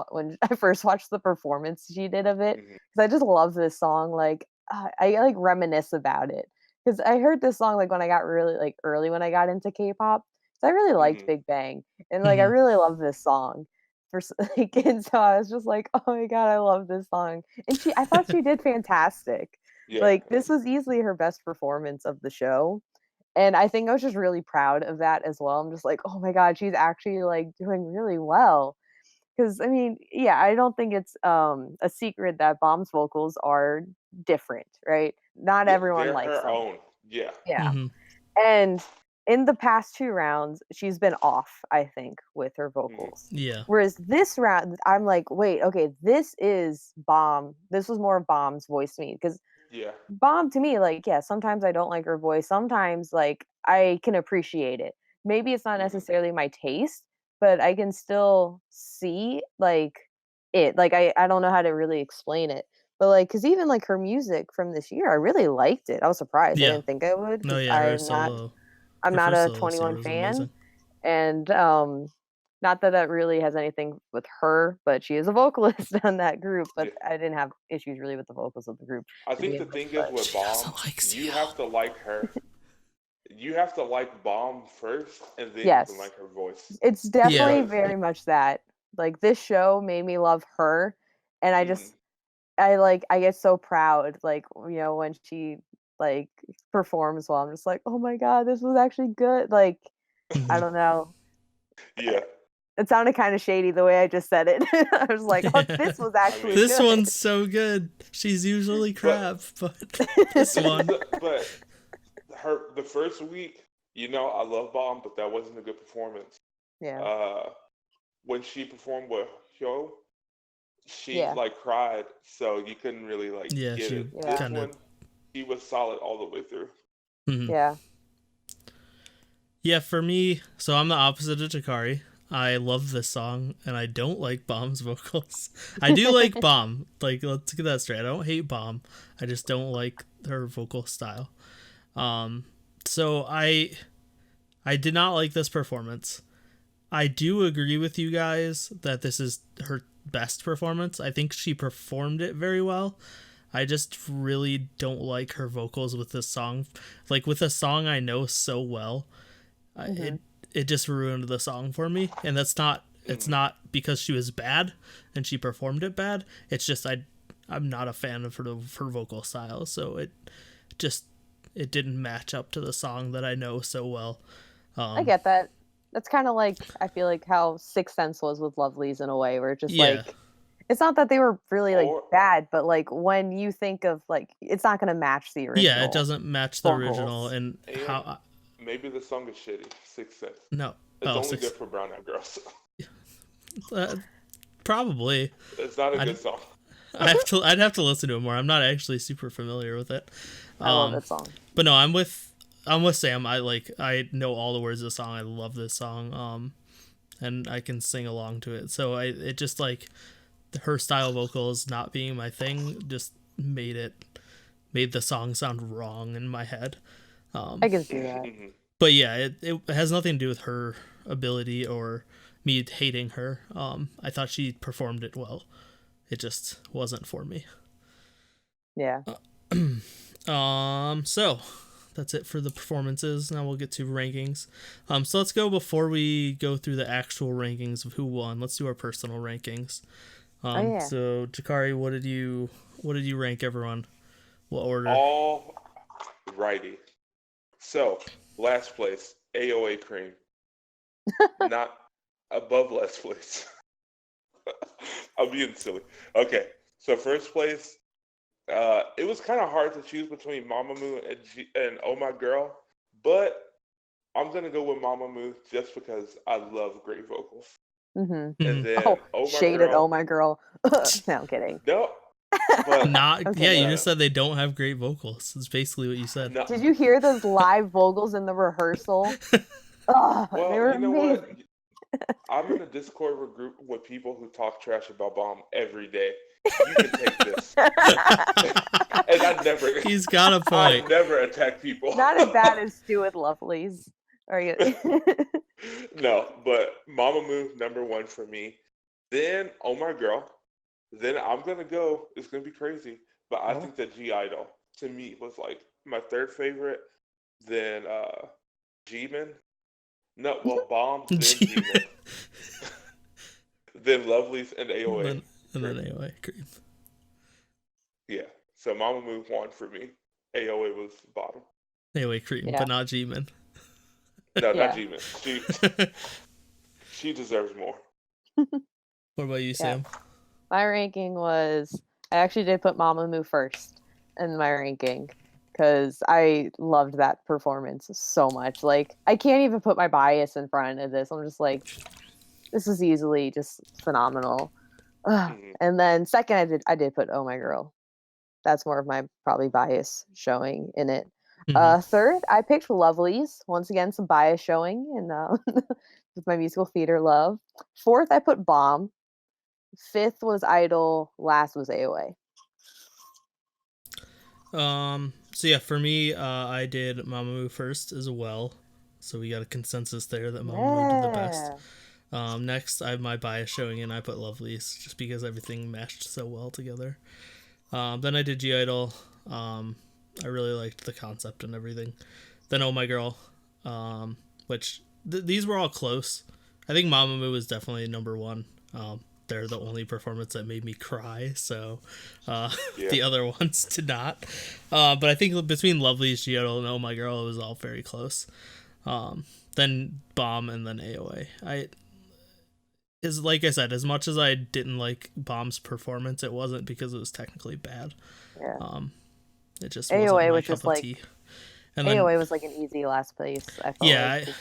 watched the performance she did of it Hmm. because I just love this song. Like I like reminisce about it because I heard this song like when I got really like early when I got into K-pop. So I really liked Hmm. Big Bang and like I Hmm. really love this song. Like and so I was just like, oh my god, I love this song. And I thought she did fantastic. Yeah. Like this was easily her best performance of the show. And I think I was just really proud of that as well. I'm just like, "Oh my god, she's actually, like, doing really well." Because I mean, yeah, I don't think it's, a secret that Bomb's vocals are different, right? Not Yeah, everyone they're likes her them. own. Yeah. Yeah, Hmm. and in the past 2 rounds, she's been off, I think, with her Hmm. vocals. Yeah. Whereas this round, I'm like, "Wait, okay, this is Bomb. This was more Bomb's voice to me because Yeah. Bomb to me, like, yeah, sometimes I don't like her voice. Sometimes, like, I can appreciate it. Maybe it's not Hmm. necessarily my taste, but I can still see, like, it. Like, I don't know how to really explain it. But, like, because even, like, her music from this year, I really liked it. I was surprised. I Yeah. didn't think I would No, because yeah, I'm her not first a solo this year 21 was fan. amazing. And, not that that really has anything with her, but she is a vocalist on that group, but Yeah. I didn't have issues really with the vocals of the group I to think begin the with, thing is but with She Bomb, doesn't like you CL. have to like her. You have to like Bomb first, and then you can yes, like her voice. it's Yeah. definitely Because, very much that. Like, this show made me love her, and hmm, I get so proud, like, when she, like, performs well, I'm just like, "Oh my god, this was actually good." Like, I Hmm. don't know. yeah. It sounded kinda shady the way I just said it. I was like, "Oh, this was I actually mean, This good." one's so good. She's usually but crap, but this one. but the first week, I love Bomb, but that wasn't a good performance. Yeah, Uh, when she performed with Hyo, she yeah, like cried, so you couldn't really like Yeah, get she it. This yeah, kind of. one, she was solid all the way through. Hmm. yeah. Yeah, for me, so I'm the opposite of Jakari. I love this song, and I don't like Bomb's vocals. I do like Bomb. Like, let's get that straight. I don't hate Bomb. I just don't like her vocal style. So I did not like this performance. I do agree with you guys that this is her best performance. I think she performed it very well. I just really don't like her vocals with this song. Like, with a song I know so well, it just ruined the song for me. And that's not, it's not because she was bad and she performed it bad. It's just I'm not a fan of her vocal style. So it didn't match up to the song that I know so well. I get that. That's kind of like, I feel like how Sixth Sense was with Lovelyz in a way, where it's just like, it's not that they were really like bad, but like when you think of like, it's not going to match the original. Yeah, it doesn't match the original. And how maybe the song is shitty. Sixth Sense. No, it's only good for brown eyed girls. Probably. It's not a good song. I'd have to listen to it more. I'm not actually super familiar with it. I love that song. But no, I'm with Sam. I know all the words of the song. I love this song. And I can sing along to it. So it just like her style vocals not being my thing just made the song sound wrong in my head. I can see that. But yeah, it has nothing to do with her ability or me hating her. I thought she performed it well. It just wasn't for me. Yeah. So that's it for the performances. Now we'll get to rankings. So let's go, before we go through the actual rankings of who won, let's do our personal rankings. So Jakari, what did you rank everyone? What order? All righty. So last place, AOA Cream. Not above last place. I'm being silly. Okay, so first place, it was kind of hard to choose between Mamamoo and Oh My Girl, but I'm going to go with Mamamoo just because I love great vocals. And then Oh My shaded Girl. Oh My Girl. No, I'm kidding. No. But yeah, you just said they don't have great vocals. That's basically what you said. No. Did you hear those live vocals in the rehearsal? Oh, well, they were you know amazing. what? I'm in a Discord group with people who talk trash about Bomb every day. You can take this. And I never. He's got a point. I never attack people. Not as bad as Stu with Lovelyz. Are you? No, but Mamamoo #1 for me. Then Oh My Girl. Then I'm gonna go. It's gonna be crazy, but I think that I-dle to me was like my third favorite. Then G-Man. No, well, Bomb, then G-Man. Then Lovelyz and AOA. And then AOA Cream. Yeah. So Mamamoo won for me. AOA was bottom. AOA Cream, but not G-Man. No, not G-Man. She deserves more. What about you, Sam? My ranking was, I actually did put Mamamoo first in my ranking because I loved that performance so much. Like, I can't even put my bias in front of this. I'm just like, this is easily just phenomenal. And then second, I did put Oh My Girl. That's more of my probably bias showing in it. Third, I picked Lovelyz. Once again, some bias showing in with my musical theater love. Fourth, I put Bomb. Fifth was I-dle. Last was AOA. So yeah, for me, I did Mamamoo first as well. So we got a consensus there that Mamamoo did the best. Next, I have my bias showing, and I put Lovelyz just because everything meshed so well together. Then I did I-dle. I really liked the concept and everything. Then Oh My Girl, which these were all close. I think Mamamoo was definitely #1. They're the only performance that made me cry, so the other ones did not. But I think between Lovelyz, I-dle, and Oh My Girl, it was all very close. Then Bomb, and then AOA. Like I said, as much as I didn't like Bomb's performance, it wasn't because it was technically bad. Yeah. It just AOA was just like tea. And AOA was like an easy last place. I felt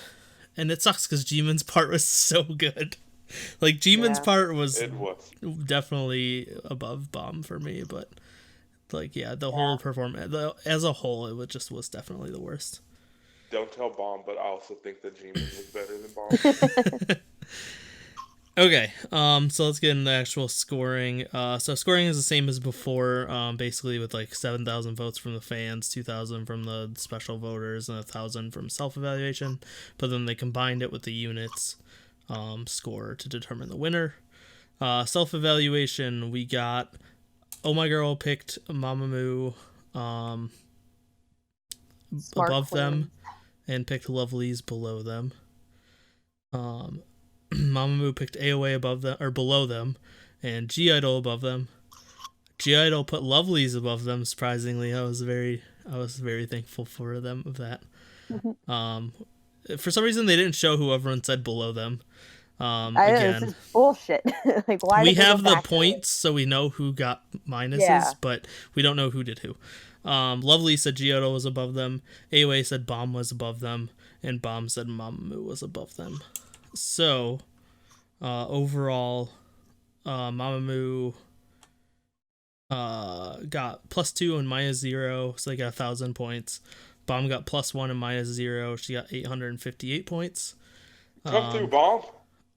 and it sucks because G-Man's part was so good. Like G-Man's part was definitely above Bomb for me, but like the whole performance as a whole, it was definitely the worst. don't tell Bomb, but I also think that Jimin was better than Bomb. Okay, so let's get into the actual scoring. So scoring is the same as before, basically with like 7,000 votes from the fans, 2,000 from the special voters, and 1,000 from self-evaluation. But then they combined it with the units score to determine the winner. Self-evaluation, we got Oh My Girl picked Mamamoo above them, and picked Lovelyz below them. Mamamoo picked AOA above them or below them, and I-dle above them. I-dle put Lovelyz above them. Surprisingly, I was very thankful for them of that. For some reason, they didn't show who everyone said below them. Again, this is bullshit. Like, why? We have the points, so we know who got minuses, but we don't know who did who. Lovelyz said I-dle was above them. AOA said Bomb was above them, and Bomb said Mamamoo was above them. So, overall, Mamamoo got +2 and -0, so they got 1,000 points. Bomb got +1 and -0. She got 858 points. Come through, Bomb.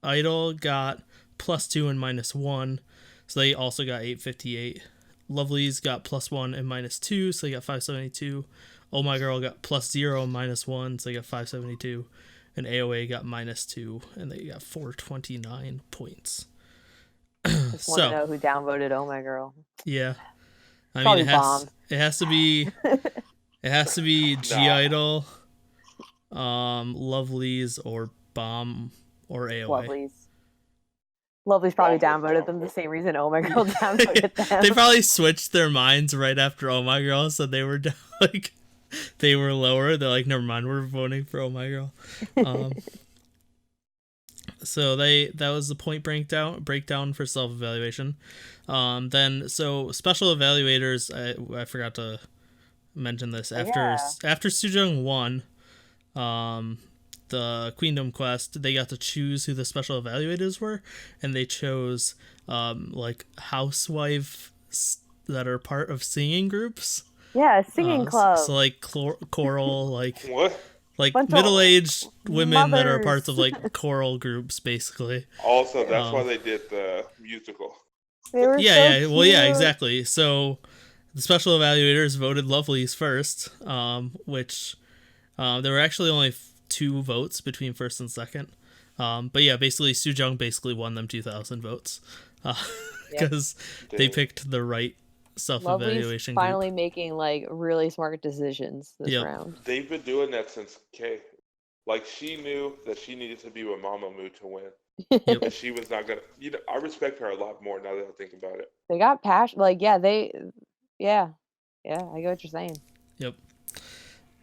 I-dle got +2 and -1, so they also got 858. Lovelyz got +1 and -2, so they got 572. Oh My Girl got +0 and -1, so they got 572. And AOA got -2, and they got 429 points. Just want to know who downvoted Oh My Girl. Yeah, I mean it has to be I-dle, Lovelyz, or Bomb, or AOA. Lovelyz probably downvoted them the same reason Oh My Girl downvoted them. They probably switched their minds right after Oh My Girl, so they were like. They were lower. They're like, never mind, we're voting for Oh My Girl. So that was the point breakdown for self-evaluation. Then so special evaluators, I forgot to mention this. After Sujung won the Queendom quest, they got to choose who the special evaluators were, and they chose like housewives that are part of singing groups. Yeah, singing club. So like choral, like what? Like middle-aged women that are parts of like choral groups, basically. Also, that's why they did the musical. They were Well, yeah, exactly. So the special evaluators voted Lovelyz first, which there were actually only 2 votes between first and second. But yeah, basically Sujung basically won them 2,000 votes because they picked the right self-evaluation group. Finally making like really smart decisions this round. They've been doing that since K. Like, she knew that she needed to be with Mamamoo to win. And she was not gonna. I respect her a lot more now that I think about it. They got passion. Like, I get what you're saying. Yep.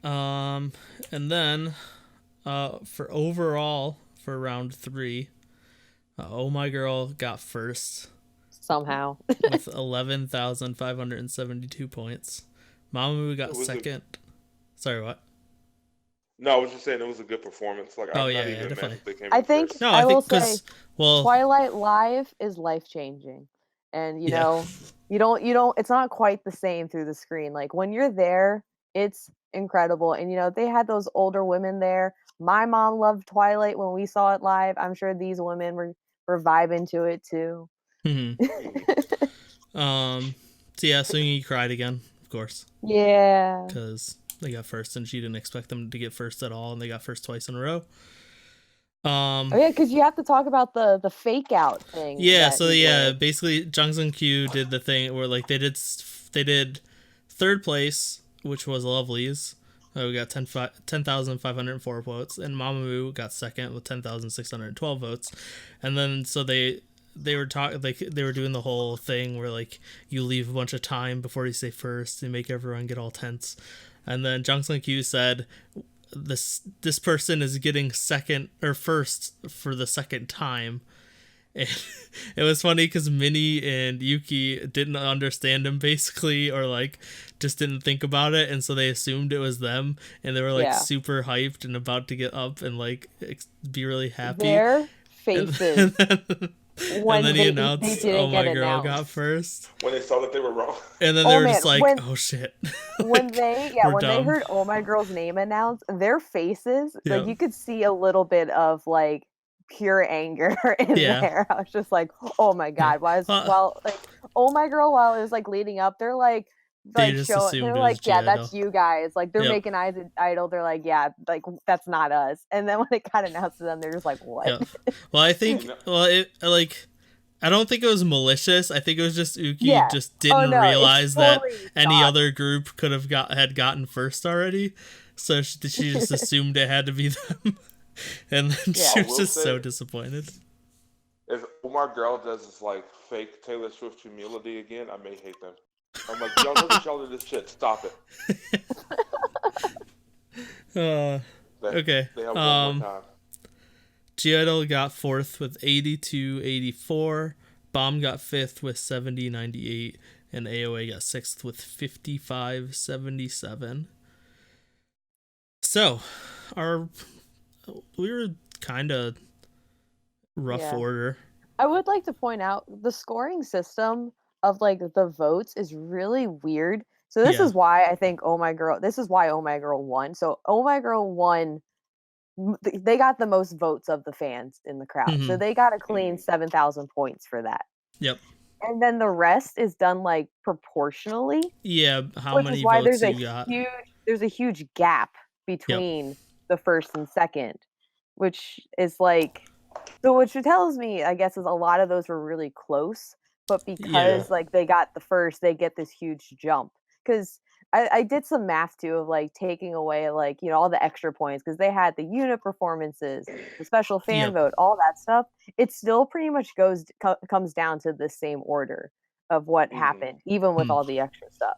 And then for overall for round 3, Oh My Girl got first. Somehow. With 11,572 points. Mamamoo got second. Sorry, what? No, I was just saying it was a good performance. Like, definitely. I think because Twilight Live is life changing, and you know, you don't. It's not quite the same through the screen. Like, when you're there, it's incredible, and they had those older women there. My mom loved Twilight when we saw it live. I'm sure these women were vibing to it too. Mm-hmm. So Soongi cried again, of course. Yeah. Because they got first, and she didn't expect them to get first at all, and they got first twice in a row. Because you have to talk about the fake out thing. Yeah. So basically, Jungsun Q did the thing where like they did third place, which was Lovelyz. We got 10,504 votes, and Mamamoo got second with 10,612 votes, and then so they were they were doing the whole thing where like you leave a bunch of time before you say first and make everyone get all tense, and then Jungsun Q said this person is getting second or first for the second time. And it was funny because Minnie and Yuki didn't understand him basically, or like just didn't think about it, and so they assumed it was them, and they were like super hyped and about to get up and like be really happy. Their faces. when then he announced, they didn't "Oh, get my girl announced. got first." When they saw that they were wrong. And then Oh, they were man, just like, when- "Oh shit!" When Like, they we're they dumb. heard "Oh My Girl's" name announced, their faces, like Yep. you could see a little bit of like pure anger in Yeah. there. I was just like, oh my god, while like "Oh My Girl," while it was like leading up, they're like They just assumed they're it was like, yeah, I-dle. that's you guys. Like they're Yep. making I-dle. They're like, yeah, like that's not us. And then when it got announced to them, they're just like, what? Yep. Well, I think, I don't think it was malicious. I think it was just Uki Yeah. just didn't no, it's realize that totally any thought. other group could have had gotten first already. So she just assumed it had to be them. And then Yeah. she I was will just so say- disappointed. If Omar Girl does this like fake Taylor Swift humility again, I may hate them. I'm like, y'all know that y'all do this shit. Stop it. Okay. They have one more time. I-dle got 4th with 82-84. Bomb got 5th with 70-98. And AOA got 6th with 55-77. So, we were kind of rough Yeah. order. I would like to point out the scoring system of like the votes is really weird. So this Yeah. is why I think "Oh My Girl," this is why "Oh My Girl" won. So "Oh My Girl" won. They got the most votes of the fans in the crowd. So Mhm. they got a clean 7,000 points for that. Yep. And then the rest is done like proportionally, Yeah, how which many is why votes there's you got? there's a huge gap between the first and second, which is like, so which tells me, I guess, is a lot of those were really close, but because like they got the first, they get this huge jump. Because I did some math too of like taking away like, you know, all the extra points, because they had the unit performances, the special fan Yep. vote, all that stuff. It still pretty much comes down to the same order of what happened, even with all the extra stuff.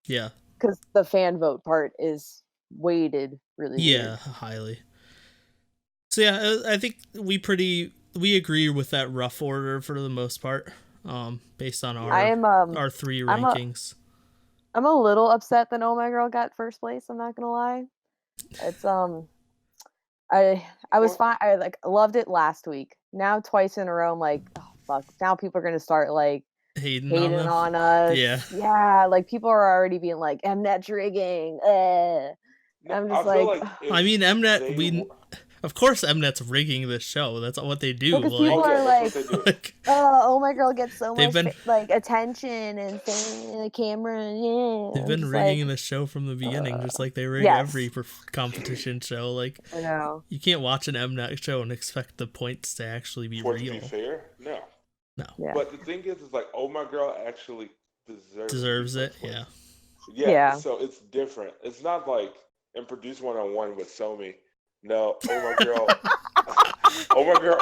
Yeah. Because the fan vote part is weighted really Yeah, weird. highly. So yeah, I think we agree with that rough order for the most part, based on our our 3 rankings. I'm a little upset that "Oh My Girl" got first place. I'm not gonna lie. It's I was fine. I like loved it last week. Now twice in a row, I'm like, oh fuck. Now people are gonna start like Hating on us. Yeah. Yeah. Like people are already being like, Mnet's rigging. I'm just I feel like, if I mean, Mnet, they of course Mnet's rigging this show. That's what they do. because Like, people are like, that's what they do. like, oh my girl gets so They've much been- like attention and fame and the camera. Yeah. they've I'm been just rigging like, the show from the beginning, just like they rig yes. every competition show. Like, I know. you can't watch an Mnet show and expect the points to actually be For it to real. be fair, no. Yeah. But the thing is like, Oh My Girl actually deserves Deserves to be it, first yeah. place. Yeah. So it's different. It's not like in Produce 101 with Somi. No, Oh My Girl. Oh My Girl.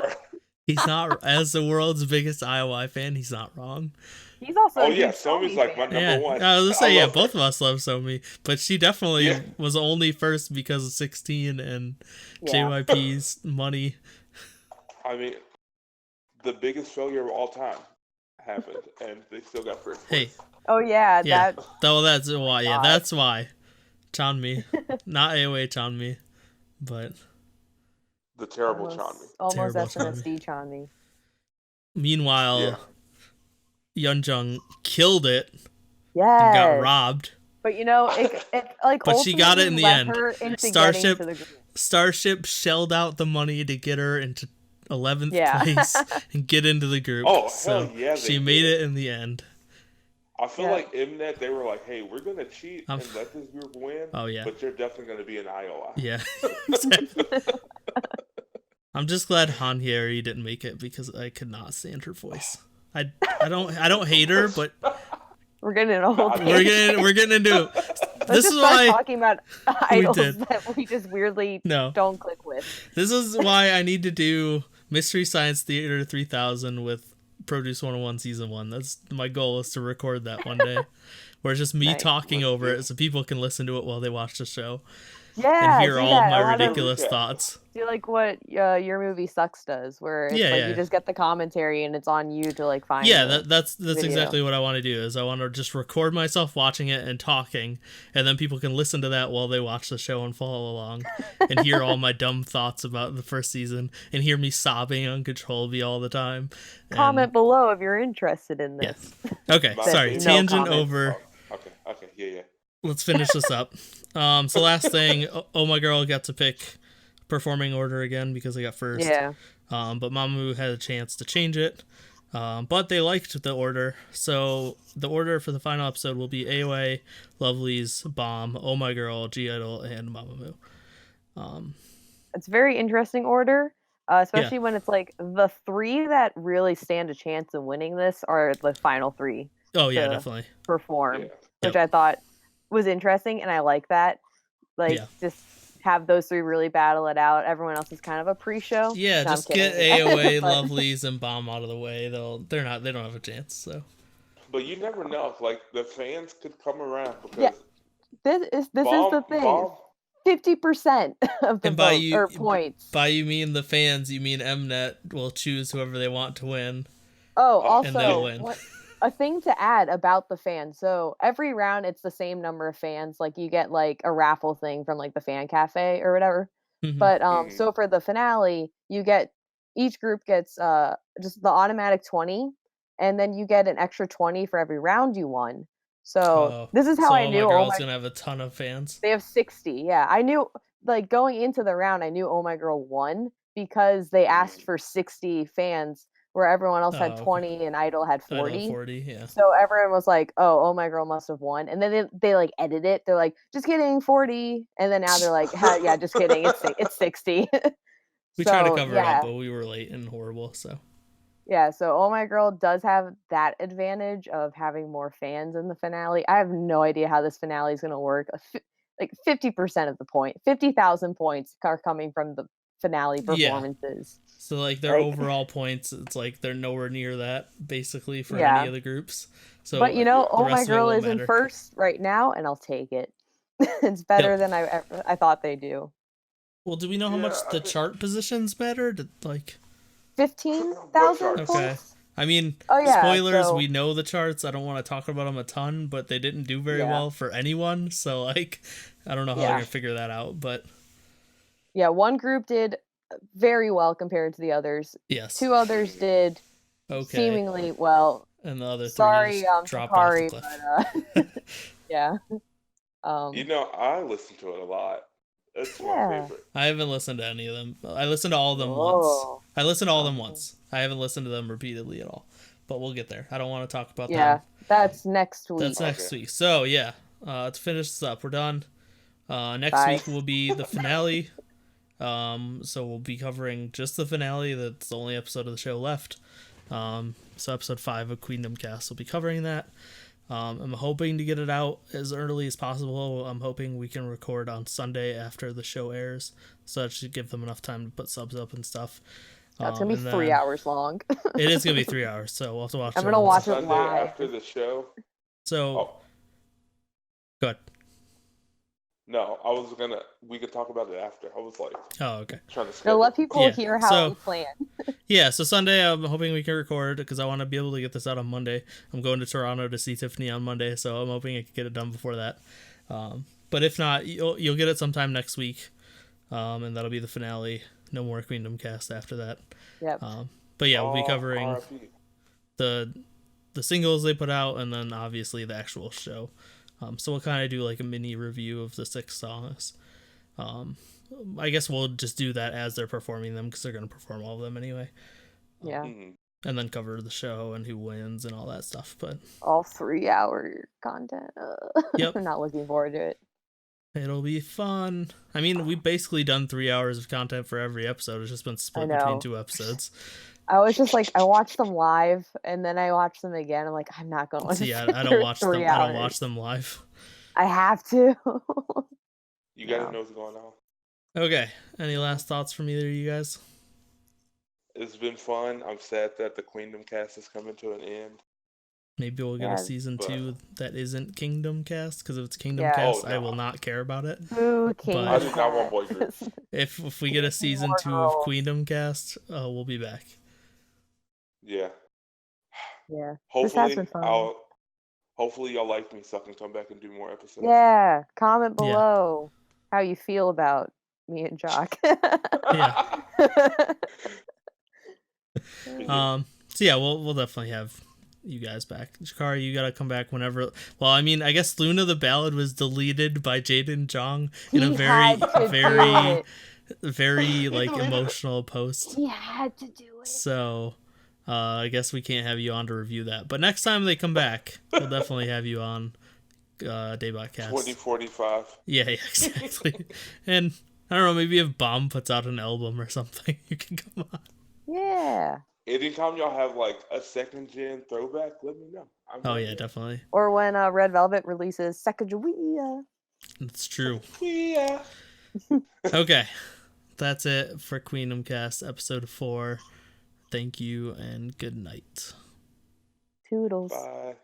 He's not, as the world's biggest IOI fan, he's not wrong. He's also Oh a yeah, huge Somi's Somi like my fan. number Yeah, one. I was gonna say, yeah, love both her. of us love Somi, but she definitely Yeah. was only first because of 16 and Yeah. JYP's money. I mean, the biggest failure of all time happened, and they still got first Hey, place. Oh yeah, yeah, that that's why. Yeah, God. that's why. Chanmi, not AOA Chanmi, but The terrible Chanmi. almost Terrible SNSD Chanmi. meanwhile, Yeonjung killed it and Yeah. got robbed. But you know, it like But she got it in ultimately the led end. her into Starship- getting to the group. Starship shelled out the money to get her into 11th Yeah. place and get into the group. Oh, so hell yeah, they she made did. it in the end. I feel Yeah. like Mnet, they were like, hey, we're going to cheat I'm- and let this group win, Oh yeah, but you're definitely going to be an IOI. yeah. Exactly. I'm just glad Han Hyeri didn't make it because I could not stand her voice. I don't hate her, but We're getting a whole We're we're getting into Let's this just is start why talking about idols did. that we just weirdly no. don't click with. This is why I need to do Mystery Science Theater 3000 with Produce 101 Season 1. That's my goal, is to record that one day. where it's just me Nice. talking over it so people can listen to it while they watch the show and Yeah, hear do all of that. my A lot of ridiculous thoughts. do like what Your Movie Sucks does, where it's Yeah, like yeah. you just get the commentary and it's on you to like find. Yeah, that's video. exactly what I want to do. Is I want to just record myself watching it and talking, and then people can listen to that while they watch the show and follow along, and hear all my dumb thoughts about the first season, and hear me sobbing uncontrollably all the time. Comment below if you're interested in this. Yes. Okay, My sorry, favorite- tangent comments. over. Okay, yeah. Let's finish this up. So last thing, Oh My Girl got to pick performing order again because they got first. Yeah. But Mamamoo had a chance to change it. But they liked the order. So the order for the final episode will be AOA, Lovelyz, Bomb, Oh My Girl, I-dle, and Mamamoo. It's a very interesting order, especially when it's like the three that really stand a chance in winning this are the final three. Oh, yeah, definitely. Perform, Yeah. which I thought was interesting, and I like that. Like, just have those three really battle it out. Everyone else is kind of a pre-show. Yeah, No, just get AOA, Lovelyz, and Bomb out of the way. They don't have a chance. So. But you never know. Like the fans could come around because this is the thing. Bomb, 50% of the And by vote, or points. By you mean the fans, you mean Mnet will choose whoever they want to win. Oh, and they'll also, win. a thing to add about the fans. So every round, it's the same number of fans. Like you get like a raffle thing from like the fan cafe or whatever. Mhm. But so for the finale, each group gets just the automatic 20, and then you get an extra 20 for every round you won. So this is how I knew. Oh My Girl's gonna have a ton of fans. They have 60. Yeah, I knew. Like going into the round, I knew Oh My Girl won because they asked for 60 fans, where everyone else had 20 and I-dle had 40. 40, yeah. So everyone was like, "Oh My Girl must have won," and then they like edit it. They're like, "Just kidding, 40," and then now they're like, "Yeah, just kidding, it's 60." We tried to cover it up, but we were late and horrible. So. Yeah, so Oh My Girl does have that advantage of having more fans in the finale. I have no idea how this finale is going to work. Like 50% of the 50,000 points are coming from the finale performances. Yeah. So like their overall points, it's like they're nowhere near that basically for any of the groups. So, but Oh My Girl is in first right now, and I'll take it. It's better than I thought they do. Well, do we know how much the chart positions matter? 15,000 points. Okay. I mean, spoilers, we know the charts. I don't want to talk about them a ton, but they didn't do very well for anyone. So, like, I don't know how they're going to figure that out, but... Yeah, one group did very well compared to the others. Yes. 2 others did seemingly well. And the other 3 just dropped off the cliff. But, yeah. I listen to it a lot. It's my favorite. I haven't listened to any of them. I listened to all of them once. I listened to all of them once. I haven't listened to them repeatedly at all. But we'll get there. I don't want to talk about that. Yeah, that's next week. That's next week. So, yeah. To finish this up, we're done. Next week will be the finale. So we'll be covering just the finale. That's the only episode of the show left. So episode 5 of QueendomCast will be covering that. I'm hoping to get it out as early as possible. I'm hoping we can record on Sunday after the show airs, so that should give them enough time to put subs up and stuff. That's gonna be 3 hours long. It is gonna be 3 hours, so we'll have to watch. I'm gonna watch it Sunday live after the show. So, go ahead. No, we could talk about it after. I was like, okay. Trying to schedule. Let people hear how we plan. Yeah, so Sunday I'm hoping we can record because I want to be able to get this out on Monday. I'm going to Toronto to see Tiffany on Monday, so I'm hoping I can get it done before that. But if not, you'll get it sometime next week, and that'll be the finale. No more QueendomCast after that. Yep. But yeah, we'll be covering the singles they put out, and then obviously the actual show. So we'll kind of do like a mini review of the 6 songs. I guess we'll just do that as they're performing them because they're going to perform all of them anyway. Yeah. And then cover the show and who wins and all that stuff. But all 3 hour content. Yep. I'm not looking forward to it. It'll be fun. I mean, we've basically done 3 hours of content for every episode. It's just been split between 2 episodes. I was just like, I watched them live, and then I watched them again. I'm like, I'm not going to see. I don't watch them. I don't watch them live. I have to. You gotta know what's going on. Okay. Any last thoughts from either of you guys? It's been fun. I'm sad that the QueendomCast is coming to an end. Maybe we'll get a season 2 that isn't QueendomCast, because if it's QueendomCast, I will not care about it. Ooh, But I do not want boy groups. if we get a season 2 of QueendomCast, we'll be back. Yeah. Hopefully, hopefully y'all like me so I can come back and do more episodes. Yeah. Comment below how you feel about me and Jock. Yeah. So yeah, we'll definitely have you guys back. Jakari, you gotta come back whenever. Well, I mean, I guess Luna the Ballad was deleted by Jaden Jong in a very like emotional post. He had to do it. So I guess we can't have you on to review that. But next time they come back, we'll definitely have you on Daebak Cast. 2045. Yeah, exactly. And I don't know, maybe if Bomb puts out an album or something, you can come on. Yeah. Anytime y'all have like a second gen throwback, let me know. Definitely. Or when Red Velvet releases Sacagawea. That's true. Yeah. Okay. That's it for QueendomCast episode 4. Thank you and good night. Toodles. Bye.